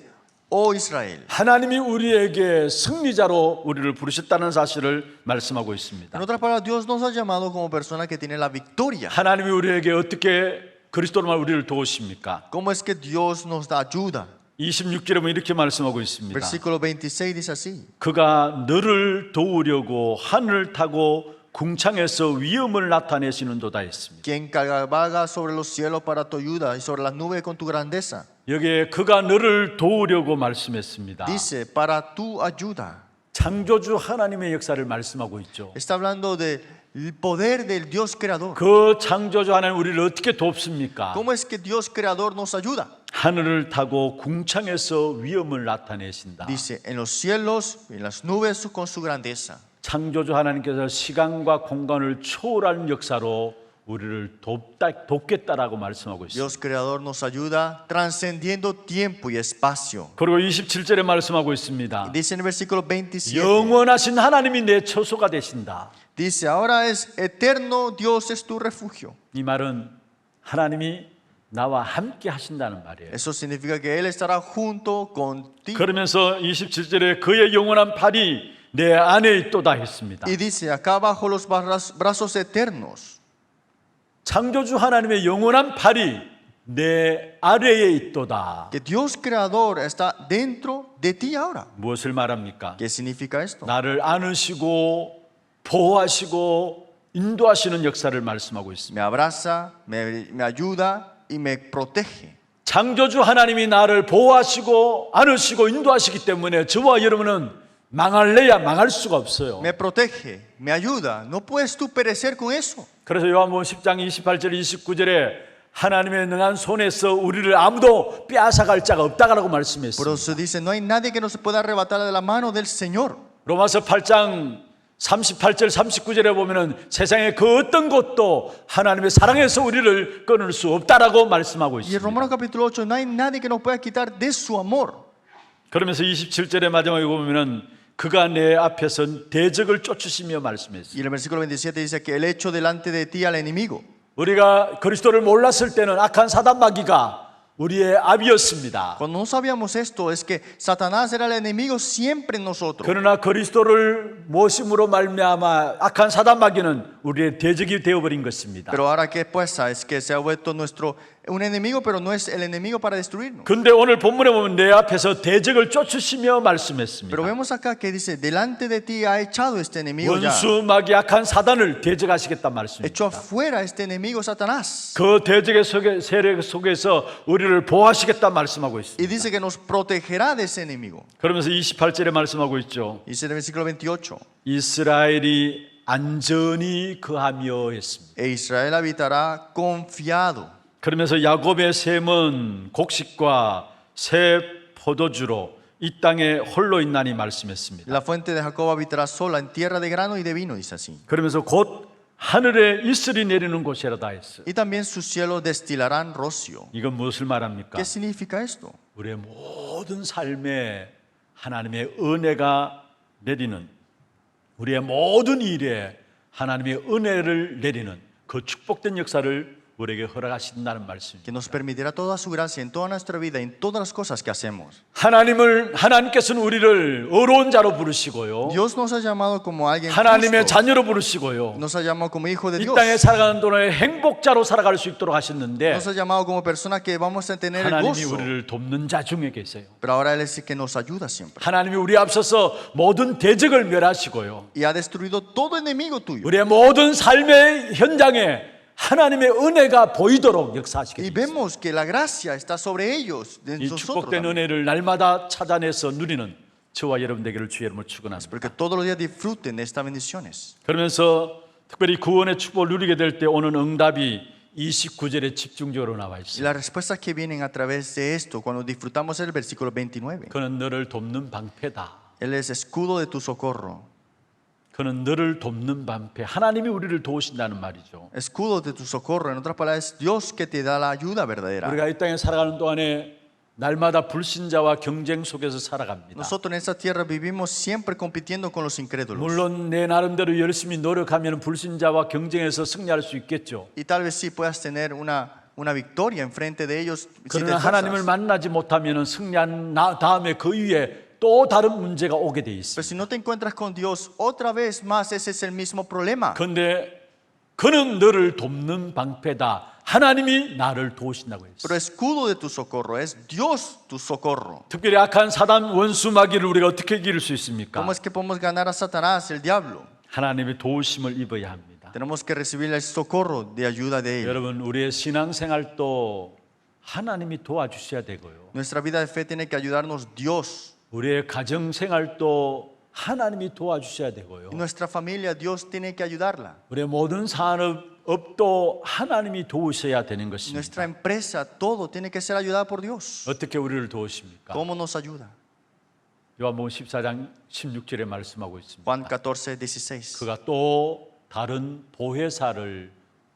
oh Israel. 하나님이 우리에게 승리자로 우리를 부르셨다는 사실을 말씀하고 있습니다. En otras palabras, Dios nos ha llamado como persona que tiene la victoria. 하나님이 우리에게 어떻게 그리스도로 말 우리를 도우십니까? ¿Cómo es que Dios nos da ayuda? 26절에 보면 이렇게 말씀하고 있습니다. Versículo 26 dice así. 그가 너를 도우려고 하늘을 타고 궁창에서 위엄을 나타내시는도다 했습니다. Quien cabalga sobre los cielos para tu ayuda y sobre las nubes con tu grandeza. 여기에 그가 너를 도우려고 말씀했습니다. Dice, para tu ayuda. 창조주 하나님의 역사를 말씀하고 있죠. Está hablando del poder del Dios creador. 그 창조주 하나님 우리를 어떻게 돕습니까? ¿Cómo es que Dios creador nos ayuda? 하늘을 타고 궁창에서 위엄을 나타내신다. Dice, en los cielos y en las nubes con su grandeza. 창조주 하나님께서 시간과 공간을 초월하는 역사로 우리를 돕겠다라고 말씀하고 있습니다. Dios creador nos ayuda trascendiendo tiempo y espacio. 그리고 27절에 말씀하고 있습니다. Dice en el versículo 27. 영원하신 하나님이 내 처소가 되신다. Dice, ahora es eterno, Dios es tu refugio. 이 말은 하나님이 나와 함께 하신다는 말이에요. Eso significa que Él estará junto contigo. 그러면서 27절에 그의 영원한 팔이 내 안에 있도다 했습니다. Y dice, acá bajo los brazos eternos. 창조주 하나님의 영원한 팔이 내 아래에 있도다. Que Dios creador está dentro de ti ahora. 무엇을 말합니까? ¿Qué significa esto? 나를 안으시고 보호하시고 인도하시는 역사를 말씀하고 있습니다. Me abraza, me ayuda y me protege. 창조주 하나님이 나를 보호하시고 안으시고 인도하시기 때문에 저와 여러분은 망할래야 망할 수가 없어요. Me protege, me ayuda. No puedes tú perecer con eso. 그래서 요한복음 10장 28절 29절에 하나님의 능한 손에서 우리를 아무도 빼앗아갈 자가 없다라고 Por 말씀했습니다. eso dice, no hay nadie que no se pueda arrebatar de la mano del Señor. 로마서 8장 38절 39절에 보면은 세상의 그 어떤 것도 하나님의 사랑에서 우리를 끊을 수 없다라고 말씀하고 Y en 있습니다. Romanos capítulo 8, no hay nadie que nos pueda quitar de su amor. 그러면서 27절의 마지막에 보면은 그가 내 앞에서 대적을 쫓으시며 Y 말씀했습니다. en el versículo 27 dice que el hecho delante de ti al enemigo. 우리가 그리스도를 몰랐을 때는 악한 사단 마귀가 우리의 압이었습니다. Cuando no sabíamos esto, es que Satanás era el enemigo siempre en nosotros. 그러나 그리스도를 모심으로 말미암아 악한 사단 마귀는 우리의 대적이 되어버린 것입니다. Pero ahora qué pasa es que se ha vuelto un enemigo, pero no es el enemigo para destruirnos. 근데 오늘 본문에 보면 내 앞에서 대적을 쫓으시며 말씀했습니다. Pero vemos acá que dice, delante de ti ha echado este enemigo ya. 원수 마귀 악한 사단을 대적하시겠단 Echó 말씀입니다. afuera este enemigo Satanás. 그 대적의 세력 속에서 우리를 보호하시겠다 말씀하고 Y 있습니다. dice que nos protegerá de ese enemigo. 그러면서 28절에 말씀하고 있죠. Dice en el versículo 28. 이스라엘이 안전히 거하며 했습니다. E Israel habitará confiado. 그러면서 야곱의 셈은 곡식과 새 포도주로 이 땅에 홀로 있나니 말씀했습니다. La fuente de Jacob habitará sola en tierra de grano y de vino, dice así. 그러면서 곧 하늘에 이슬이 내리는 곳이라다 했어요. Y también sus cielos destilarán rocio. 이건 무엇을 말합니까? ¿Qué significa esto? 우리의 모든 삶에 하나님의 은혜가 내리는, 우리의 모든 일에 하나님의 은혜를 내리는 그 축복된 역사를 우리에게 허락하신다는 말씀입니다. Que nos permitirá toda su gracia en toda nuestra vida, en todas las cosas que hacemos. 하나님께서는 우리를 의로운 자로 부르시고요, Dios nos ha llamado como alguien 하나님의 justo. 자녀로 부르시고요, Nos ha llamado como hijo de 이 Dios. 땅에 살아가는 동안에 행복자로 살아갈 수 있도록 하셨는데 Nos ha llamado como personas que vamos a tener el 하나님이 gozo. 우리를 돕는 자 중에 계세요. Pero ahora Él es el que nos ayuda siempre. 하나님이 우리 앞서서 모든 대적을 멸하시고요, Y ha destruido todo enemigo tuyo. 우리의 모든 삶의 현장에 하나님의 은혜가 보이도록 역사하시게 Y 됩니다. vemos que la gracia está sobre ellos, de 이 nosotros 축복된 también. 은혜를 날마다 찾아내서 누리는 저와 여러분 되기를 주의 이름으로 축원합니다. Porque todos los días disfruten de estas bendiciones. 그러면서 특별히 구원의 축복을 누리게 될 때 오는 응답이 29절에 집중적으로 나와 Y 있어요. las respuestas que vienen a través de esto, cuando disfrutamos el versículo 29. 그는 너를 돕는 방패다. Él es escudo de tu socorro. 그는 너를 돕는 방패. 하나님이 우리를 도우신다는 말이죠. Escudo de tu socorro. En otras palabras, es Dios que te da la ayuda verdadera. 우리가 이 땅에 살아가는 동안에 날마다 불신자와 경쟁 속에서 살아갑니다. Nosotros en esta tierra vivimos siempre compitiendo con los incrédulos. 물론 내 나름대로 열심히 노력하면 불신자와 경쟁에서 승리할 수 있겠죠. Y tal vez sí puedas tener una victoria enfrente de ellos si te 그러나 하나님을 esfuerzas. 만나지 못하면 승리한 다음에 그 위에 또 다른 문제가 오게 돼 Pero 있습니다. si no te encuentras con Dios, otra vez más ese es el mismo problema. 그런데 그는 너를 돕는 방패다. 하나님이 나를 도우신다고 했어요. Pero escudo de tu socorro es Dios tu socorro. 특별히 악한 사단 원수 마귀를 우리가 어떻게 이길 수 있습니까? ¿Cómo es que podemos ganar a Satanás, el diablo? 하나님의 도우심을 입어야 합니다. Tenemos que recibir el socorro de ayuda de Él. 여러분, 우리의 신앙생활도 하나님이 도와주셔야 되고요. Nuestra vida de fe tiene que ayudarnos Dios. 우리의 가정생활도 하나님이 도와주셔야 되고요. Y nuestra familia, Dios tiene que ayudarla. 우리의 모든 산업도 하나님이 도우셔야 되는 것입니다. Nuestra empresa, todo tiene que ser ayudada por Dios. 어떻게 우리를 도우십니까? ¿Cómo nos ayuda? 요한복음 14장 16절에 말씀하고 있습니다. Juan 14:16. 그가 또 다른 보혜사를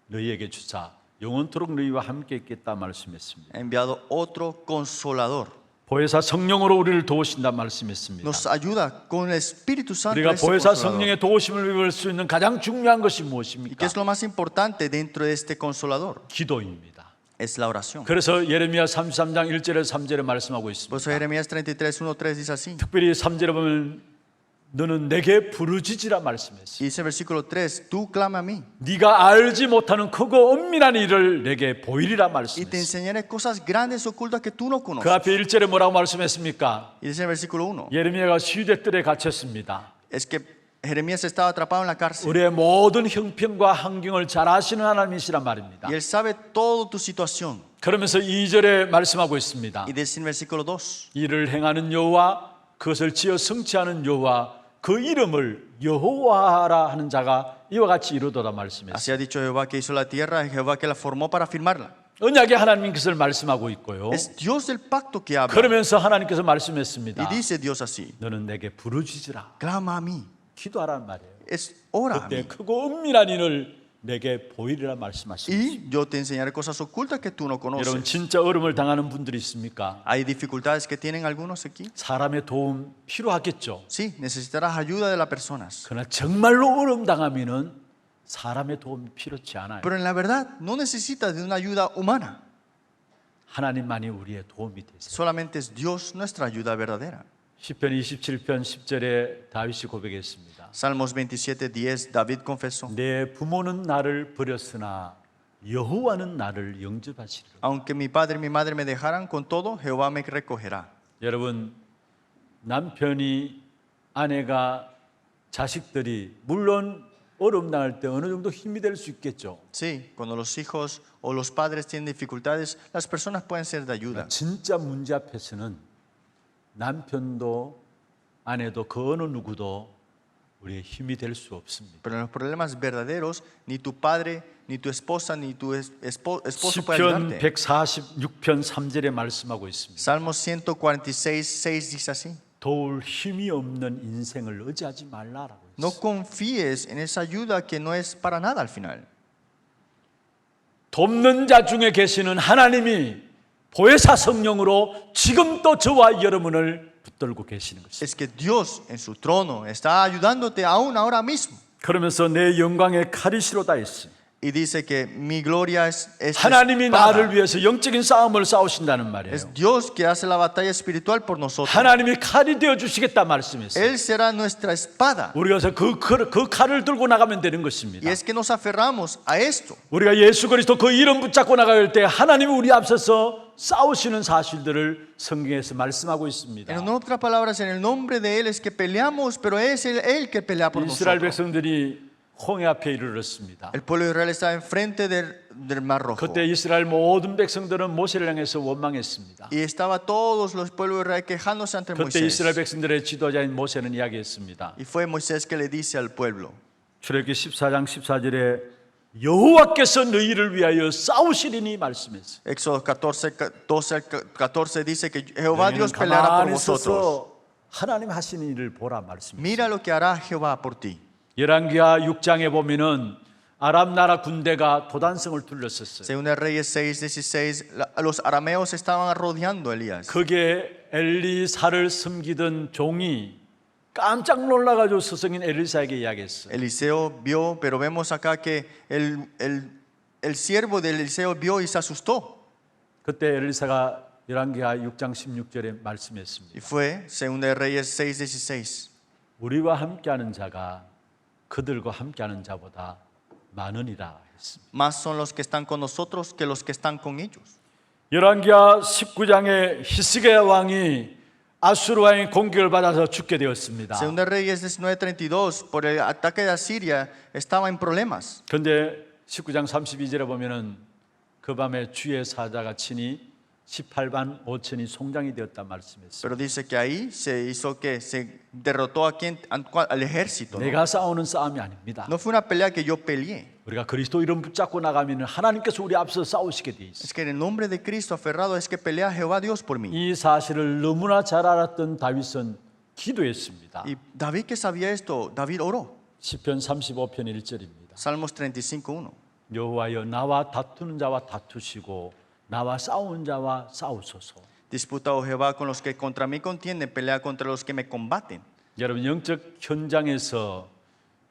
너희에게 주사 영원토록 너희와 함께 있겠다 말씀했습니다. Ha enviado otro consolador. 보혜사 성령으로 우리를 도우신다 말씀했습니다. Nos ayuda con el Espíritu Santo. 우리가 ese 보혜사 consolador. 성령의 도우심을 입을 수 있는 가장 중요한 것이 ¿Y qué 무엇입니까? es lo más importante dentro de este consolador? 기도입니다. Es la oración. 그래서 예레미야 33장 1절에서 3절에 말씀하고 Por 있습니다. eso Jeremías 33:1-3 dice así. 특별히 3절에 보면 너는 내게 부르짖으라 말씀했어요. Y dice el versículo 3, tú clama a mí 네가 알지 못하는 크고 은밀한 일을 내게 보이리라 y te 말씀했어요. enseñaré cosas grandes ocultas que tú no 그 conoces. 앞에 1절에 뭐라고 말씀했습니까? Y dice el versículo 1, 예레미야가 시대뜰에 갇혔습니다. es que Jeremías estaba atrapado en la cárcel 우리의 모든 형편과 환경을 잘 아시는 하나님이시란 말입니다. y él sabe toda tu situación. 그러면서 2절에 말씀하고 있습니다. Y dice en el versículo 2, 이를 행하는 여호와 그것을 지어 성취하는 여호와 그 이름을 여호와라 하는 자가 이와 같이 이루도다 말씀했어요. así ha dicho Jehová que hizo la tierra, es Jehová que la formó para firmarla. 언약의 하나님 그것을 말씀하고 있고요. Es Dios del pacto que habla. 그러면서 하나님께서 Y 말씀했습니다. dice Dios así, 너는 내게 부르짖으라. clama a mí, 기도하라는 말이에요. es ora a 그때 mí. 크고 은밀한 일을 내게 보이리라 말씀하십니다. Y yo te enseñaré cosas ocultas que tú no 여러분 conoces. 진짜 어려움을 당하는 분들이 있습니까? ¿Hay dificultades que tienen algunos aquí? 사람의 도움 필요하겠죠. Sí, necesitarás ayuda de las personas. 그러나 정말로 어려움 당하면은 사람의 도움이 필요치 않아요. Pero en la verdad no necesitas de una ayuda humana. 하나님만이 우리의 도움이 되세요. Solamente es Dios nuestra ayuda verdadera. 시편 27편 10절에 다윗이 고백했습니다. Salmos 27:10, David confesó, 내 부모는 나를 버렸으나 여호와는 나를 영접하시리라. aunque mi padre y mi madre me dejaran, con todo Jehová me recogerá. 여러분 남편이 아내가 자식들이 물론 어려움 당할 때 어느 정도 힘이 될 수 있겠죠. Sí, cuando los hijos o los padres tienen dificultades, las personas pueden ser de ayuda. 진짜 문제 앞에서는 남편도 아내도 그 어느 누구도 우리의 힘이 될 수 없습니다. Pero en los problemas verdaderos, ni tu padre, ni tu esposa, ni tu esposo puede 시편 ayudarte. 146편 3절에 말씀하고 있습니다. Salmo 146, 6 dice así. 도울 힘이 없는 인생을 의지하지 말라라고 No 했어요. confíes en esa ayuda que no es para nada al final. 돕는 자 중에 계시는 하나님이 보혜사 성령으로 지금도 저와 여러분을 붙들고 계시는 것입니다. Es que Dios en su trono está ayudándote aún ahora mismo. 그러면서 내 영광의 칼이시로다 했어요. Y dice que mi gloria es 하나님이 espada. 나를 위해서 영적인 싸움을 싸우신다는 말이에요. Es Dios que hace la batalla espiritual por nosotros. 하나님이 칼이 되어 주시겠다 말씀했어요. Él será nuestra espada. 우리가 그 칼을 들고 나가면 되는 Y 것입니다. es que nos aferramos a esto. 우리가 예수 그리스도 그 이름 붙잡고 나갈 때 하나님이 우리 앞서서 싸우시는 사실들을 성경에서 말씀하고 있습니다. En otras palabras, en el nombre de Él es que peleamos, pero es Él que pelea por 이스라엘 nosotros. 백성들이 홍해 앞에 이르렀습니다. El pueblo de Israel está enfrente del Mar Rojo. 그때 이스라엘 모든 백성들은 모세를 향해서 원망했습니다. Y estaba todos los pueblos de Israel quejándose ante 그때 이스라엘 Moisés. 백성들의 지도자인 모세는 이야기했습니다. Y fue Moisés que le dice al pueblo. 출애굽기 14장 14절에 여호와께서 너희를 위하여 싸우시리니 말씀했어요. Éxodo 14 dice que Jehová Dios 너희는 peleará por 가만히 vosotros. 서서 하나님 하시는 일을 보라 말씀했어요. Mira lo que hará Jehová por ti. 열왕기하 6장에 보면은 아람 나라 군대가 도단성을 둘렀었어요. Según el Reyes 6:16, los arameos estaban rodeando a Elías. 거기에 엘리사를 섬기던 종이 깜짝 놀라가지고 스승인 엘리사에게 이야기했어요. Eliseo vio, pero vemos acá que el siervo de Eliseo vio y se asustó. 그때 엘리사가 열왕기하 6장 16절에 말씀했습니다. Y fue, según el Reyes 6:16, 우리와 함께하는 자가 그들과 함께하는 자보다 많으니라 했습니다. más son los que están con nosotros que los que están con ellos. 열왕기하 19장에 히스기야 왕이 아수르 왕의 공격을 받아서 죽게 되었습니다. Según el Reyes 19:32, por el ataque de Asiria estaba en problemas. 그런데 19장 32절에 보면은 그 밤에 주의 사자가 친히 18만 5천이 송장이 되었다 말씀했어요. Pero dice que ahí se hizo que se derrotó al ejército. ¿no? 내가 싸우는 싸움이 아닙니다. No fue una pelea que yo peleé. 우리가 그리스도 이름 붙잡고 나가면 하나님께서 우리 앞서 싸우시게 돼 있어요. Es que en el nombre de Cristo aferrado es que pelea Jehová Dios por mí. 이 사실을 너무나 잘 알았던 다윗은 기도했습니다. Y David que sabía esto, David oró. 시편 35편 1절입니다. Salmos 35:1. 여호와여 나와 다투는 자와 다투시고 나와 싸우는 자와 싸우소서. Disputa, oh Jehová, con los que contra mí contienden, pelea contra los que me combaten. 여러분 영적 현장에서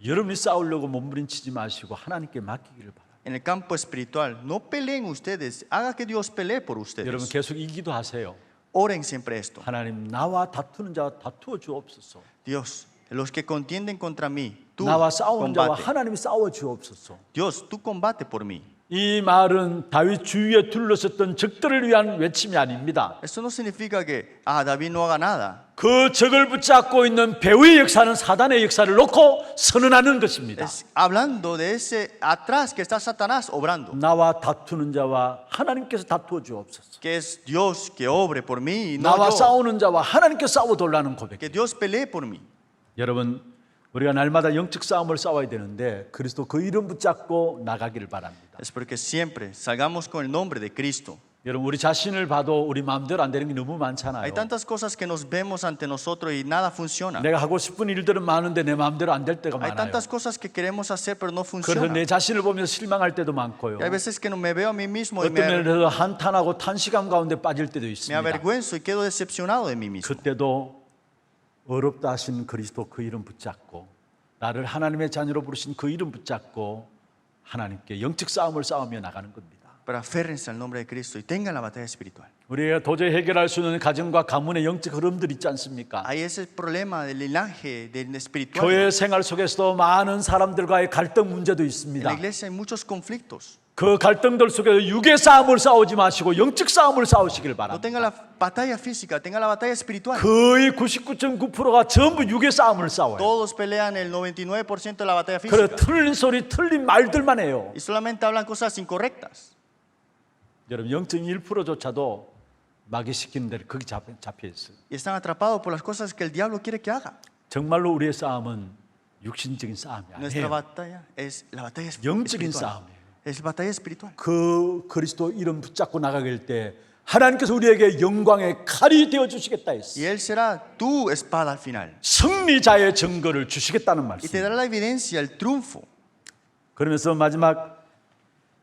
여러분이 싸우려고 몸부림치지 마시고 하나님께 맡기기를 바랍니다. En el campo espiritual, no peleen ustedes, haga que Dios pelee por 여러분 ustedes. 계속 이 기도하세요. Oren siempre esto. 하나님 나와 다투는 자와 다투어 주옵소서. Dios, los que contienden contra mí, tú 나와 싸우는 자와 combate. 하나님이 싸워 주옵소서. Dios, tú combate por mí. 이 말은 다윗 주위에 둘러섰던 적들을 위한 외침이 아닙니다. Eso no significa que David no haga nada. 그 적을 붙잡고 있는 배후의 역사는 사단의 역사를 놓고 선언하는 것입니다. Es hablando de ese atrás que está Satanás obrando. 나와 다투는 자와 하나님께서 다투어 주옵소서. Que es Dios que obre por mí y no 나와 yo. 싸우는 자와 하나님께 싸워 달라는 고백. Que Dios pelee por mí. 여러분 우리가 날마다 영적 싸움을 싸워야 되는데 그리스도 그 이름 붙잡고 나가기를 바랍니다. Es porque siempre salgamos con el nombre de Cristo. 여러분 우리 자신을 봐도 우리 마음대로 안 되는 게 너무 많잖아요. Hay tantas cosas que nos vemos ante nosotros y nada funciona. 내가 하고 싶은 일들은 많은데 내 마음대로 안 될 때가 Hay 많아요. tantas cosas que queremos hacer pero no 그래서 funciona. 내 자신을 보면서 실망할 때도 많고요. Y hay veces que no me veo a mí mismo y 어떤 면에서 한탄하고 탄식감 가운데 빠질 때도 me 있습니다. avergüenzo y quedo decepcionado de mí mismo. 그때도 어렵다 하신 그리스도 그 이름 붙잡고 나를 하나님의 자녀로 부르신 그 이름 붙잡고 하나님께 영적 싸움을 싸우며 나가는 겁니다. Pero aférrense al nombre de Cristo y tengan la batalla espiritual. 우리가 도저히 해결할 수 없는 가정과 가문의 영적 흐름들 있지 않습니까? Hay ese problema del linaje del espiritual. 교회 생활 속에서도 많은 사람들과의 갈등 문제도 En 있습니다. la iglesia hay muchos conflictos. 그 갈등들 속에서 육의 싸움을 싸우지 마시고 영적 싸움을 싸우시길 No 바랍니다. tenga la batalla física, tenga la batalla espiritual. 거의 99.9%가 전부 육의 싸움을 싸워요. Todos pelean el 99% de la batalla 그래 física. 틀린 소리, 틀린 말들만 해요. Y solamente hablan cosas incorrectas. 여러분 0.1%조차도 마귀시키는 대로 거기 잡혀 있어요. Y están atrapados por las cosas que el diablo quiere que haga. 정말로 우리의 싸움은 육신적인 싸움이 Nuestra 아니에요. batalla es la batalla 영적인 espiritual. 싸움이에요. Es batalla espiritual. 그 그리스도 이름 붙잡고 나가길 때 하나님께서 우리에게 영광의 칼이 되어 주시겠다 했어. Y Él será tu espada al final. 승리자의 증거를 주시겠다는 Y 말씀. te dará la evidencia, el triunfo. 그러면서 마지막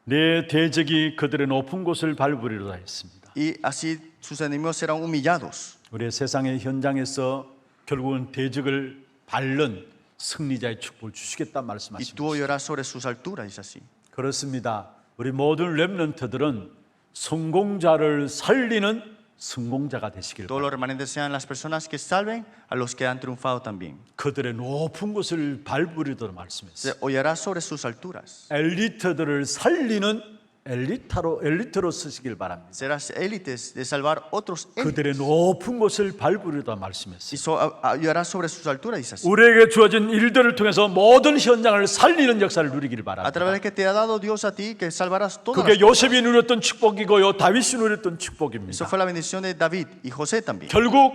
내 대적이 그들의 높은 곳을 밟으리로다 했습니다. Y así sus enemigos serán humillados. 우리의 세상의 현장에서 결국은 대적을 밟는 승리자의 축복을 주시겠다 Y 말씀하십니다. tú hollarás sobre sus alturas, dice así. 그렇습니다. 우리 모든 렘넌트들은 성공자를 살리는 성공자가 되시길 Todos 바랍니다. los remanentes sean las personas que salven a los que han triunfado también. 그들의 높은 곳을 밟으리도록 말씀했어요. Se hollará sobre sus alturas. 엘리트들을 살리는 엘리트로 쓰시길 바랍니다. Serás élites de salvar otros élites. 그들의 높은 곳을 밟으리도록 Y 말씀했어요. hollará sobre sus alturas, dice así. 우리에게 주어진 일들을 통해서 모든 현장을 살리는 역사를 누리기를 A 바랍니다. través de que te ha dado Dios a ti, que salvarás todas las 그게 요셉이 누렸던 축복이고요, 다윗이 누렸던 축복입니다. Eso fue la bendición de David y José también. 결국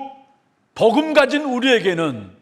복음 가진 우리에게는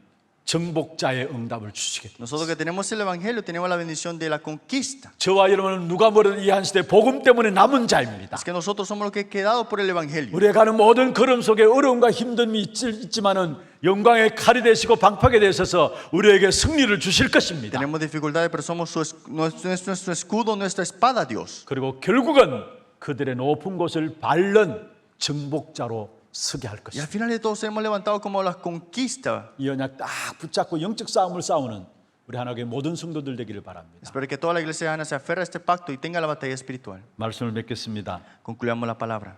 정복자의 응답을 주시겠다. Nosotros que tenemos el Evangelio tenemos la bendición de la conquista. 저와 여러분은 누가 뭐든 이 한 시대 복음 때문에 남은 자입니다. Es que nosotros somos los que quedado por el Evangelio. 우리가 가는 모든 걸음 속에 어려움과 힘듦이 있지만은 영광의 칼이 되시고 방패가 되셔서 우리에게 승리를 주실 것입니다. Tenemos dificultades, pero somos nuestro escudo, nuestra espada, Dios. 그리고 결국은 그들의 높은 곳을 밟는 정복자로 서게 할 Y al 것입니다. final de todos hemos levantado como la conquista. 이 언약 딱 붙잡고 영적 싸움을 싸우는 우리 하나님의 모든 성도들 되기를 바랍니다. Espero que toda la iglesia de Ana se aferre a este pacto y tenga la batalla espiritual. 말씀을 맺겠습니다. Concluyamos la palabra.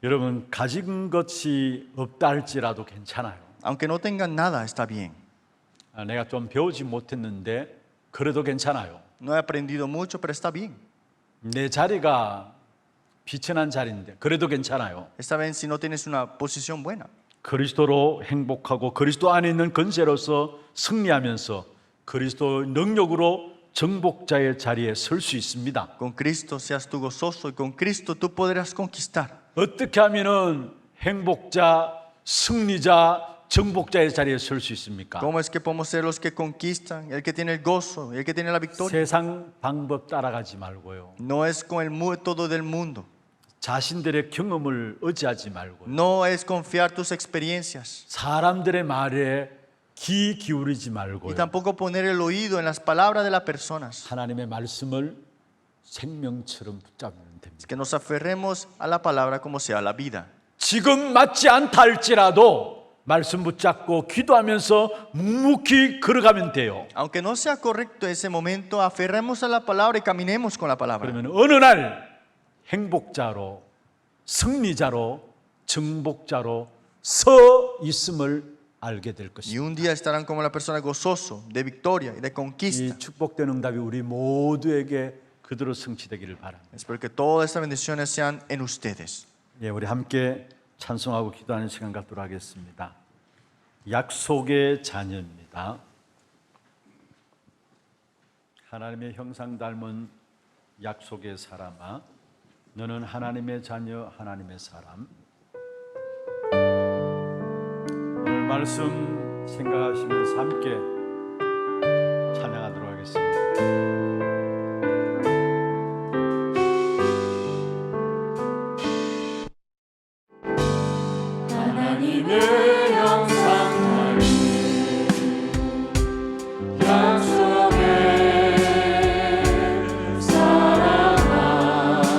여러분 가진 것이 없다 할지라도 괜찮아요. Aunque no tengan nada, está bien. 내가 좀 배우지 못했는데 그래도 괜찮아요. No he aprendido mucho, pero está bien. 내 자리가 비천한 자리인데 그래도 괜찮아요. Está bien si no tienes una posición buena. 그리스도로 행복하고 그리스도 안에 있는 건세로서 승리하면서 그리스도 능력으로 정복자의 자리에 설 수 있습니다. Con Cristo seas tú gozoso y con Cristo tú podrás conquistar. 어떻게 하면은 행복자, 승리자, 정복자의 자리에 설 수 있습니까? ¿Cómo es que podemos ser los que conquistan, el que tiene el gozo, el que tiene la victoria? 세상 방법 따라가지 말고요. No es con el método del mundo. 자신들의 경험을 의지하지 말고요. No es confiar tus experiencias. 사람들의 말에 귀 기울이지 Y 말고요. tampoco poner el oído en las palabras de las personas. 하나님의 말씀을 생명처럼 붙잡으면 됩니다. Es que nos aferremos a la palabra como sea la vida. 지금 맞지 않다 할지라도 말씀 붙잡고 기도하면서 묵묵히 걸어가면 돼요. Aunque no sea correcto ese momento, aferremos a la palabra y caminemos con la palabra. 그러면 어느 날 행복자로, 승리자로, 정복자로 서 있음을 알게 될 Y 것입니다. un día estarán como la persona gozoso, de victoria y de conquista. 이 축복된 응답이 우리 모두에게 그대로 성취되기를 바랍니다. Espero que todas estas bendiciones sean en ustedes. 예, 우리 함께 찬송하고 기도하는 시간 갖도록 하겠습니다. 약속의 자녀입니다. 하나님의 형상 닮은 약속의 사람아, 너는 하나님의 자녀, 하나님의 사람. 오늘 말씀 생각하시면서 함께 찬양하도록 하겠습니다. 하나님의 형상 닮은 약속의 사랑아,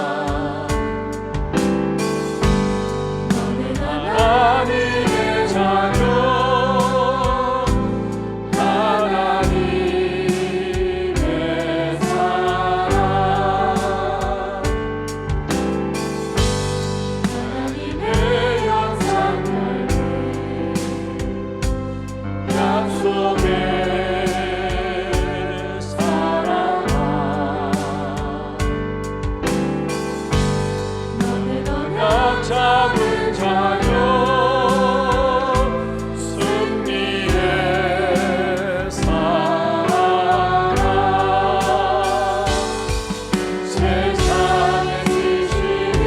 너는 하나님의 자녀, 하나님의 사람. 하나님의 형상 약속의 사랑아, 너는 언약 잡은 자녀, 승리의 사랑아. 세상의 지식이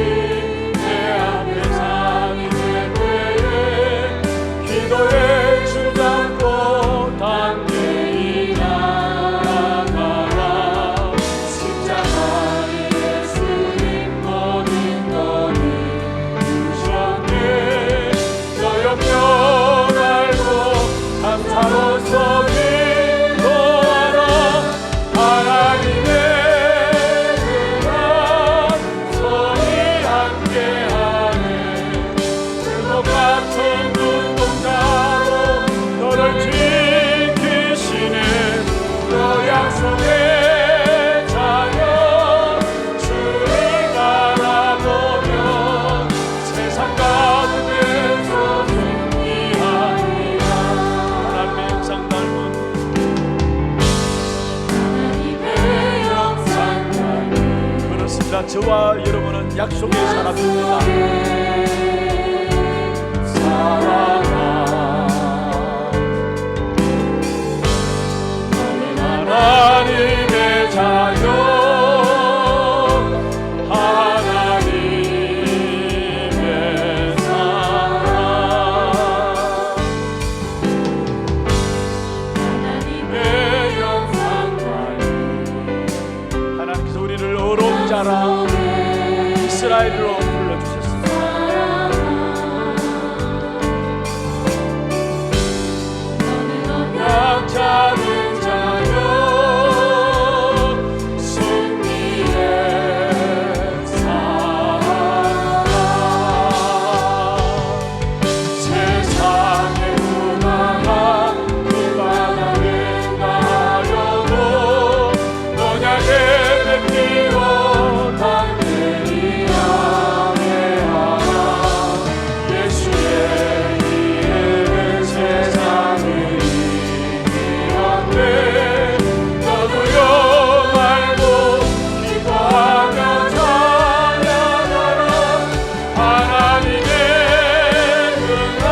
내 앞에 상이 될 때에 기도에 주잡고 담대히 약속의 사람입니다. 하나님의 자녀 하나님의 사랑 하나님의 영광 하나님께서 우리를 어려운 자라 이스라엘로 불러주셨습니다. 약자는 자녀 승리의 사랑 세상의 문화가 불가능한가 하여도 언약의 뱀띠로 담대히 향해하라 예수의 이름은 세상을 이기었네 너도요 말고 기뻐하며 찬양하라 하나님의 능한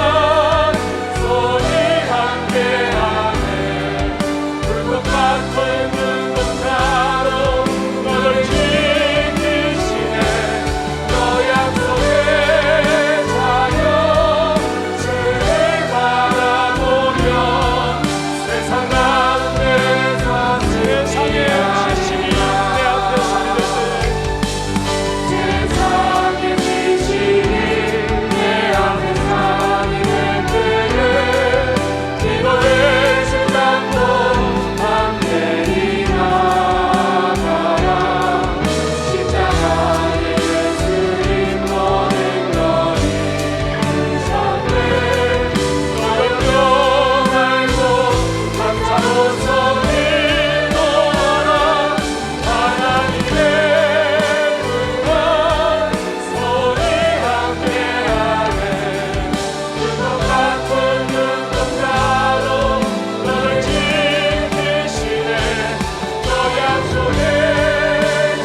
손이 함께하네 불꽃 같은 눈동자로 너를 지키시네 너 약속의 자녀 주를 바라보며 세상 가운데서 세상의 지식이 내 앞에 서리를 세상의 지식이 내 앞에 산이 될 때에 기도의 심장도 담대히 나가라 십자가의 예수님 모든 걸 이기셨네 너 염려 말고 감사로 손을 놓아라 하나님의 능한 손이 함께하네 불꽃 같은 눈동자로 너를 지키시네 너 약속의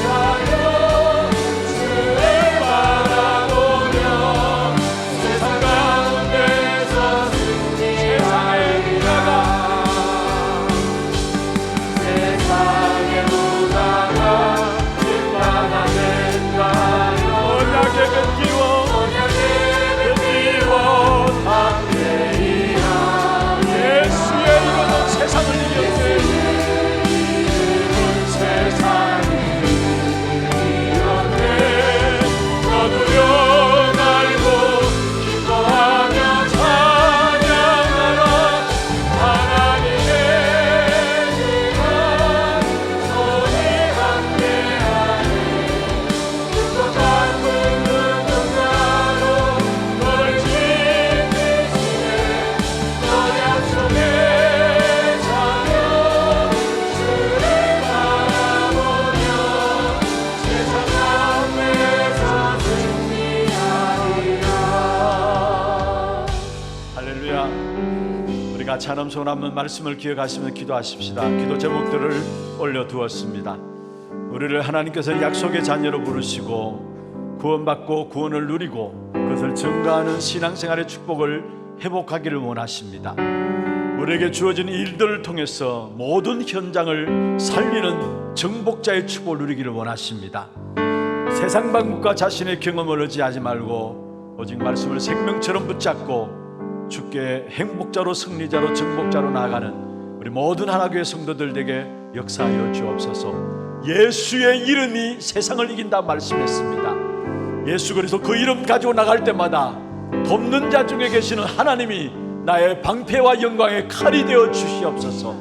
자녀 주를 바라보며 세상 가운데서 승리하리라 세상의 문화가 얼마나 된가요 언약의 뱀띠와 담대히 예수의 이름은 세상을 이겼네. 세상을 이겼네 너도요 말고 기뻐하며 찬양하라 하나님의 능한 손이 함께하네 불꽃 같은 눈동자로 너를 지키시네 너 약속의 자녀 주를 바라보며 세상 가운데서 승리하리라 할렐루야. 우리 같이 하나님 손 한번 말씀을 기억하시며 기도하십시다. 기도 제목들을 올려두었습니다. 우리를 하나님께서 약속의 자녀로 부르시고 구원받고 구원을 누리고 그것을 증거하는 신앙생활의 축복을 회복하기를 원하십니다. 우리에게 주어진 일들을 통해서 모든 현장을 살리는 정복자의 축복을 누리기를 원하십니다. 세상 방법과 자신의 경험을 의지하지 말고 오직 말씀을 생명처럼 붙잡고 주께 행복자로 승리자로 정복자로 나아가는 우리 모든 하나교회 성도들 에게 역사하여 주옵소서. 예수의 이름이 세상을 이긴다 말씀했습니다. 예수 그리스도 그 이름 가지고 나갈 때마다 돕는 자 중에 계시는 하나님이 나의 방패와 영광의 칼이 되어 주시옵소서.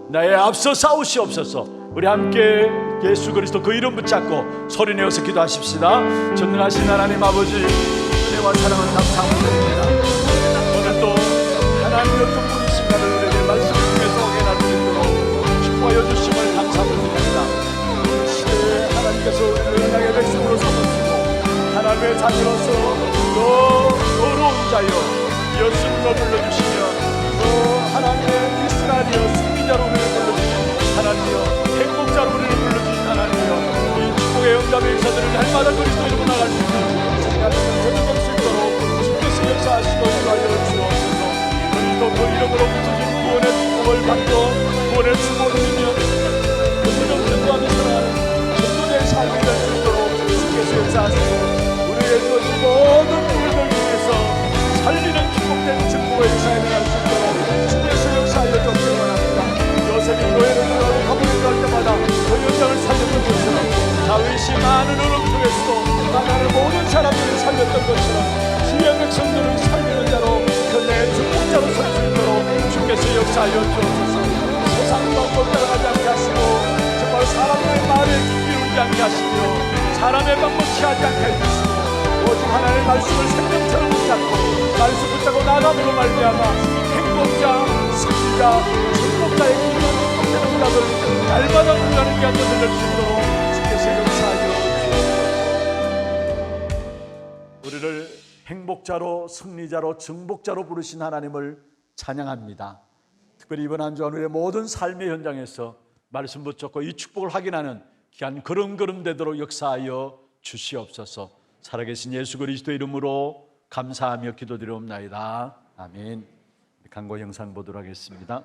나의 앞서 싸우시옵소서. 우리 함께 예수 그리스도 그 이름 붙잡고 소리내어서 기도하십시다. 전능하신 하나님 아버지, 은혜와 사랑을 감사합니다. 오늘도 하나님 어떤 분이신가를 우리에게 말씀을 통해서 확인할 수 있도록 축복하여 주심을 감사드립니다. 시대에 하나님께서 우리를 은혜의 백성으로 삼으시고 하나님의 자녀로서 또 어려운 자여 예수님으로 불러주시며 또 하나님의 이스라엘이여 승리자로 우리를 불러주시며 하나님이여 행복자로 우리를 불러주신 하나님이여 이 축복의 응답의 역사들을 날마다 그리스도 이름으로 나갈 수 성령으로 붙여진 구원의 축복을 받고 구원의 축복을 누리며 그들을 전도하며 살아가는 전도자의 삶이 될 수 있도록 주께서 역사하시고 우리의 주어진 모든 우리들 위해서 살리는 축복된 축복의 역사에 나갈 수 있도록 주께서 역사하여 주옵기를 원합니다. 요셉이 노예를 들어가고 감옥에 갈 때마다 그 현장을 살렸던 것처럼 다윗이 많은 어려움 속에서도 나가는 모든 사람들을 살렸던 것처럼 주의 백성들을 살리는 자로 그내 축복자로 설 수 있도록 주께서 역사하여 주옵소서. 세상 방법 따라가지 않게 하시고 정말 사람들의 말에 기울지 않게 하시며 사람의 방법 취하지 않게 해주시고 오직 하나님의 말씀을 생명처럼 붙잡고 말씀 붙잡고 나감으로 말미암아 행복자, 승리자, 축복자의 기도는 행복되는 응답을 날마다 누리는 게 안되는 수 있도록 주께서 역사하여 주옵소서. 우리를 행복자로, 승리자로, 증복자로 부르신 하나님을 찬양합니다. 특별히 이번 한 주간 우리의 모든 삶의 현장에서 말씀 붙잡고 이 축복을 확인하는 귀한 걸음걸음 되도록 역사하여 주시옵소서. 살아계신 예수 그리스도의 이름으로 감사하며 기도드리옵나이다. 아멘. 광고 영상 보도록 하겠습니다.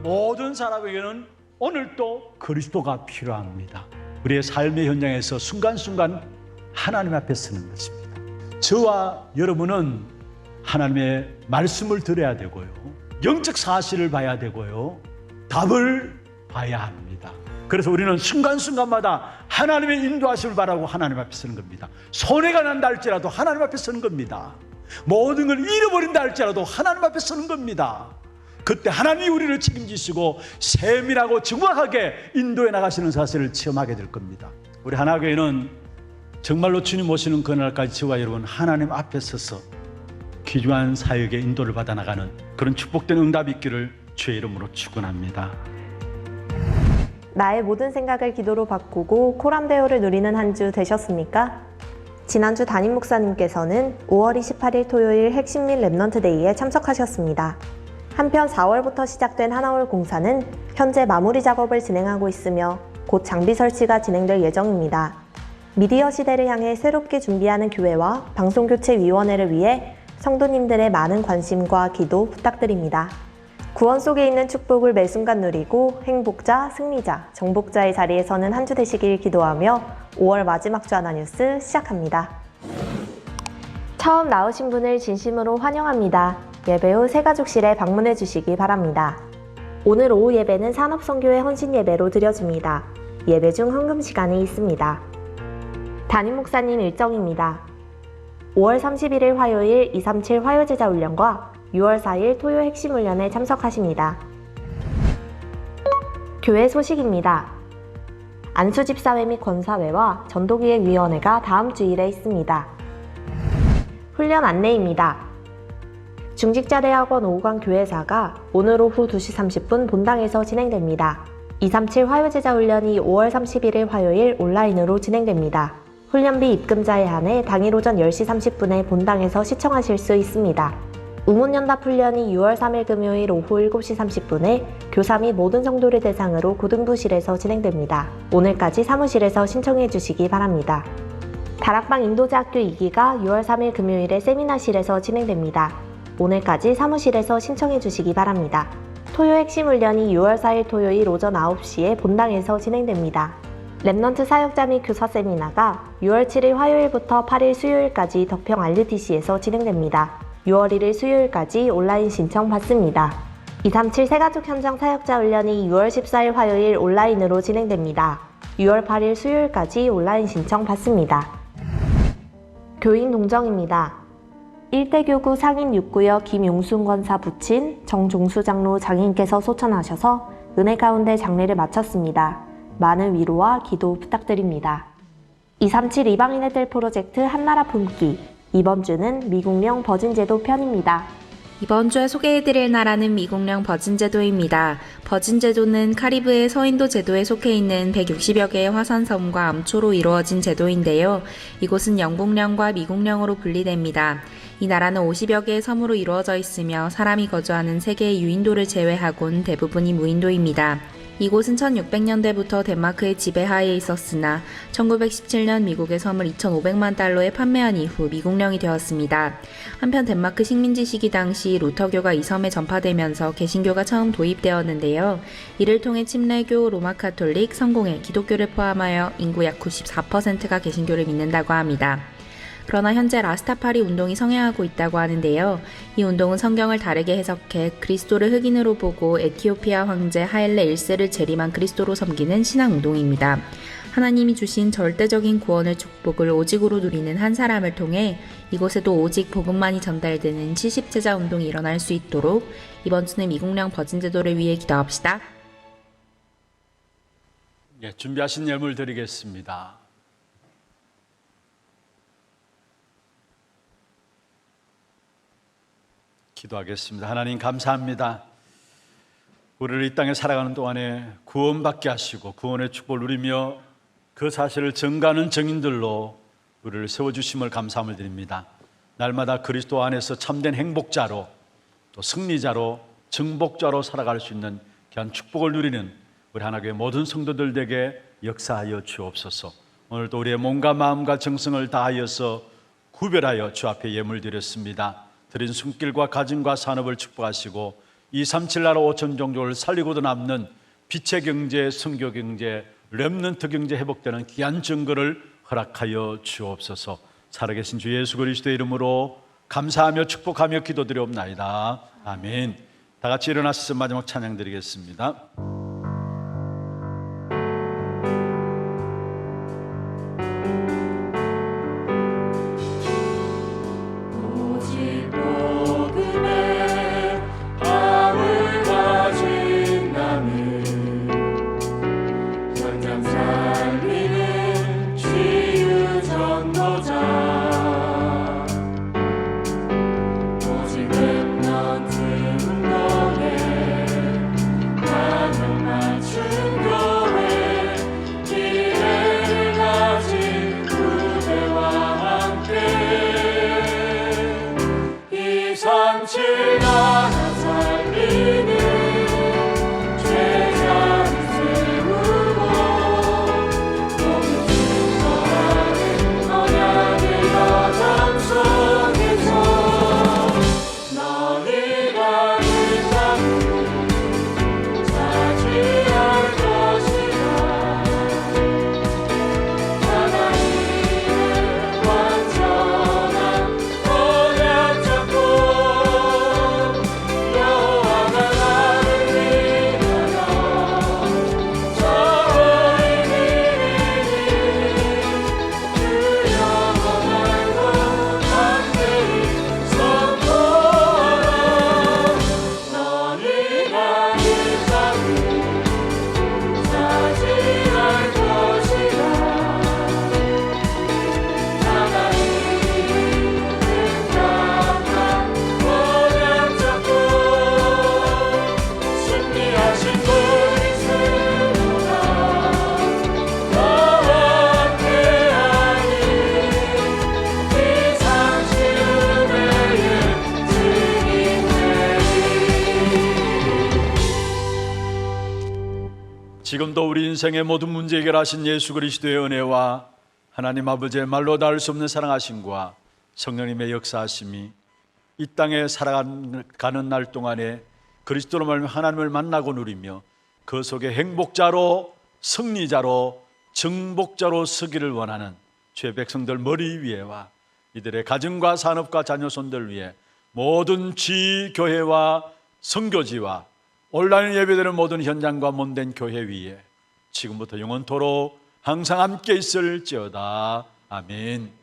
모든 사람에게는 오늘도 그리스도가 필요합니다. 우리의 삶의 현장에서 순간순간 하나님 앞에 서는 것입니다. 저와 여러분은 하나님의 말씀을 들어야 되고요, 영적 사실을 봐야 되고요, 답을 봐야 합니다. 그래서 우리는 순간순간마다 하나님의 인도하심을 바라고 하나님 앞에 서는 겁니다. 손해가 난다 할지라도 하나님 앞에 서는 겁니다. 모든 걸 잃어버린다 할지라도 하나님 앞에 서는 겁니다. 그때 하나님이 우리를 책임지시고 세밀하고 정확하게 인도해 나가시는 사실을 체험하게 될 겁니다. 우리 하나교회는 정말로 주님 오시는 그날까지 저와 여러분 하나님 앞에 서서 귀중한 사역의 인도를 받아 나가는 그런 축복된 응답이 있기를 주의 이름으로 축원합니다. 나의 모든 생각을 기도로 바꾸고 코람데오를 누리는 한 주 되셨습니까? 지난주 담임 목사님께서는 5월 28일 토요일 핵심 및 랩넌트 데이에 참석하셨습니다. 한편 4월부터 시작된 하나올 공사는 현재 마무리 작업을 진행하고 있으며 곧 장비 설치가 진행될 예정입니다. 미디어 시대를 향해 새롭게 준비하는 교회와 방송교체위원회를 위해 성도님들의 많은 관심과 기도 부탁드립니다. 구원 속에 있는 축복을 매 순간 누리고 행복자, 승리자, 정복자의 자리에 서는 한 주 되시길 기도하며 5월 마지막 주 하나뉴스 시작합니다. 처음 나오신 분을 진심으로 환영합니다. 예배 후 새가족실에 방문해 주시기 바랍니다. 오늘 오후 예배는 산업선교회 헌신 예배로 드려집니다. 예배 중 헌금 시간이 있습니다. 담임 목사님 일정입니다. 5월 31일 화요일 237 화요제자 훈련과 6월 4일 토요 핵심 훈련에 참석하십니다. 교회 소식입니다. 안수집사회 및 권사회와 전도기획위원회가 다음 주일에 있습니다. 훈련 안내입니다. 중직자대학원 오후관 교회사가 오늘 오후 2시 30분 본당에서 진행됩니다. 237 화요제자 훈련이 5월 31일 화요일 온라인으로 진행됩니다. 훈련비 입금자에 한해 당일 오전 10시 30분에 본당에서 시청하실 수 있습니다. 우문연답 훈련이 6월 3일 금요일 오후 7시 30분에 교사 및 모든 성도를 대상으로 고등부실에서 진행됩니다. 오늘까지 사무실에서 신청해 주시기 바랍니다. 다락방 인도자학교 2기가 6월 3일 금요일에 세미나실에서 진행됩니다. 오늘까지 사무실에서 신청해 주시기 바랍니다. 토요 핵심 훈련이 6월 4일 토요일 오전 9시에 본당에서 진행됩니다. 랩넌트 사역자 및 교사 세미나가 6월 7일 화요일부터 8일 수요일까지 덕평 RUTC에서 진행됩니다. 6월 1일 수요일까지 온라인 신청 받습니다. 237 새가족 현장 사역자 훈련이 6월 14일 화요일 온라인으로 진행됩니다. 6월 8일 수요일까지 온라인 신청 받습니다. 교인 동정입니다. 1대교구 상인 6구역 김용순 권사 부친 정종수 장로 장인께서 소천하셔서 은혜 가운데 장례를 마쳤습니다. 많은 위로와 기도 부탁드립니다. 237 이방인의 뜰 프로젝트 한나라 품기, 이번 주는 미국령 버진제도 편입니다. 이번 주에 소개해드릴 나라는 미국령 버진제도입니다. 버진제도는 카리브해 서인도 제도에 속해 있는 160여 개의 화산섬과 암초로 이루어진 제도인데요. 이곳은 영국령과 미국령으로 분리됩니다. 이 나라는 50여 개의 섬으로 이루어져 있으며 사람이 거주하는 세계의 유인도를 제외하곤 대부분이 무인도입니다. 이곳은 1600년대부터 덴마크의 지배하에 있었으나 1917년 미국의 섬을 2,500만 달러에 판매한 이후 미국령이 되었습니다. 한편 덴마크 식민지 시기 당시 루터교가 이 섬에 전파되면서 개신교가 처음 도입되었는데요. 이를 통해 침례교, 로마 카톨릭, 성공회, 기독교를 포함하여 인구 약 94%가 개신교를 믿는다고 합니다. 그러나 현재 라스타파리 운동이 성행하고 있다고 하는데요. 이 운동은 성경을 다르게 해석해 그리스도를 흑인으로 보고 에티오피아 황제 하일레 1세를 재림한 그리스도로 섬기는 신앙 운동입니다. 하나님이 주신 절대적인 구원의 축복을 오직으로 누리는 한 사람을 통해 이곳에도 오직 복음만이 전달되는 70제자 운동이 일어날 수 있도록 이번 주는 미국령 버진제도를 위해 기도합시다. 예, 준비하신 예물 드리겠습니다. 기도하겠습니다. 하나님 감사합니다. 우리를 이 땅에 살아가는 동안에 구원받게 하시고 구원의 축복을 누리며 그 사실을 증가하는 증인들로 우리를 세워주심을 감사함을 드립니다. 날마다 그리스도 안에서 참된 행복자로 또 승리자로 증복자로 살아갈 수 있는 귀한 축복을 누리는 우리 하나교회 모든 성도들에게 역사하여 주옵소서. 오늘도 우리의 몸과 마음과 정성을 다하여서 구별하여 주 앞에 예물 드렸습니다. 드린 손길과 가정과 산업을 축복하시고 237 나라 5천 종족을 살리고도 남는 빛의 경제, 선교 경제, 렘넌트 경제 회복되는 귀한 증거를 허락하여 주옵소서. 살아계신 주 예수 그리스도의 이름으로 감사하며 축복하며 기도드리옵나이다. 아멘. 다 같이 일어나셔서 마지막 찬양 드리겠습니다. 지금도 우리 인생의 모든 문제 해결하신 예수 그리스도의 은혜와 하나님 아버지의 말로 닿을 수 없는 사랑하심과 성령님의 역사하심이 이 땅에 살아가는 날 동안에 그리스도로 말하며 하나님을 만나고 누리며 그 속에 행복자로 승리자로 정복자로 서기를 원하는 주의 백성들 머리 위에와 이들의 가정과 산업과 자녀손들 위해 모든 지교회와 선교지와 온라인 예배되는 모든 현장과 몸된 교회 위에 지금부터 영원토록 항상 함께 있을지어다. 아멘.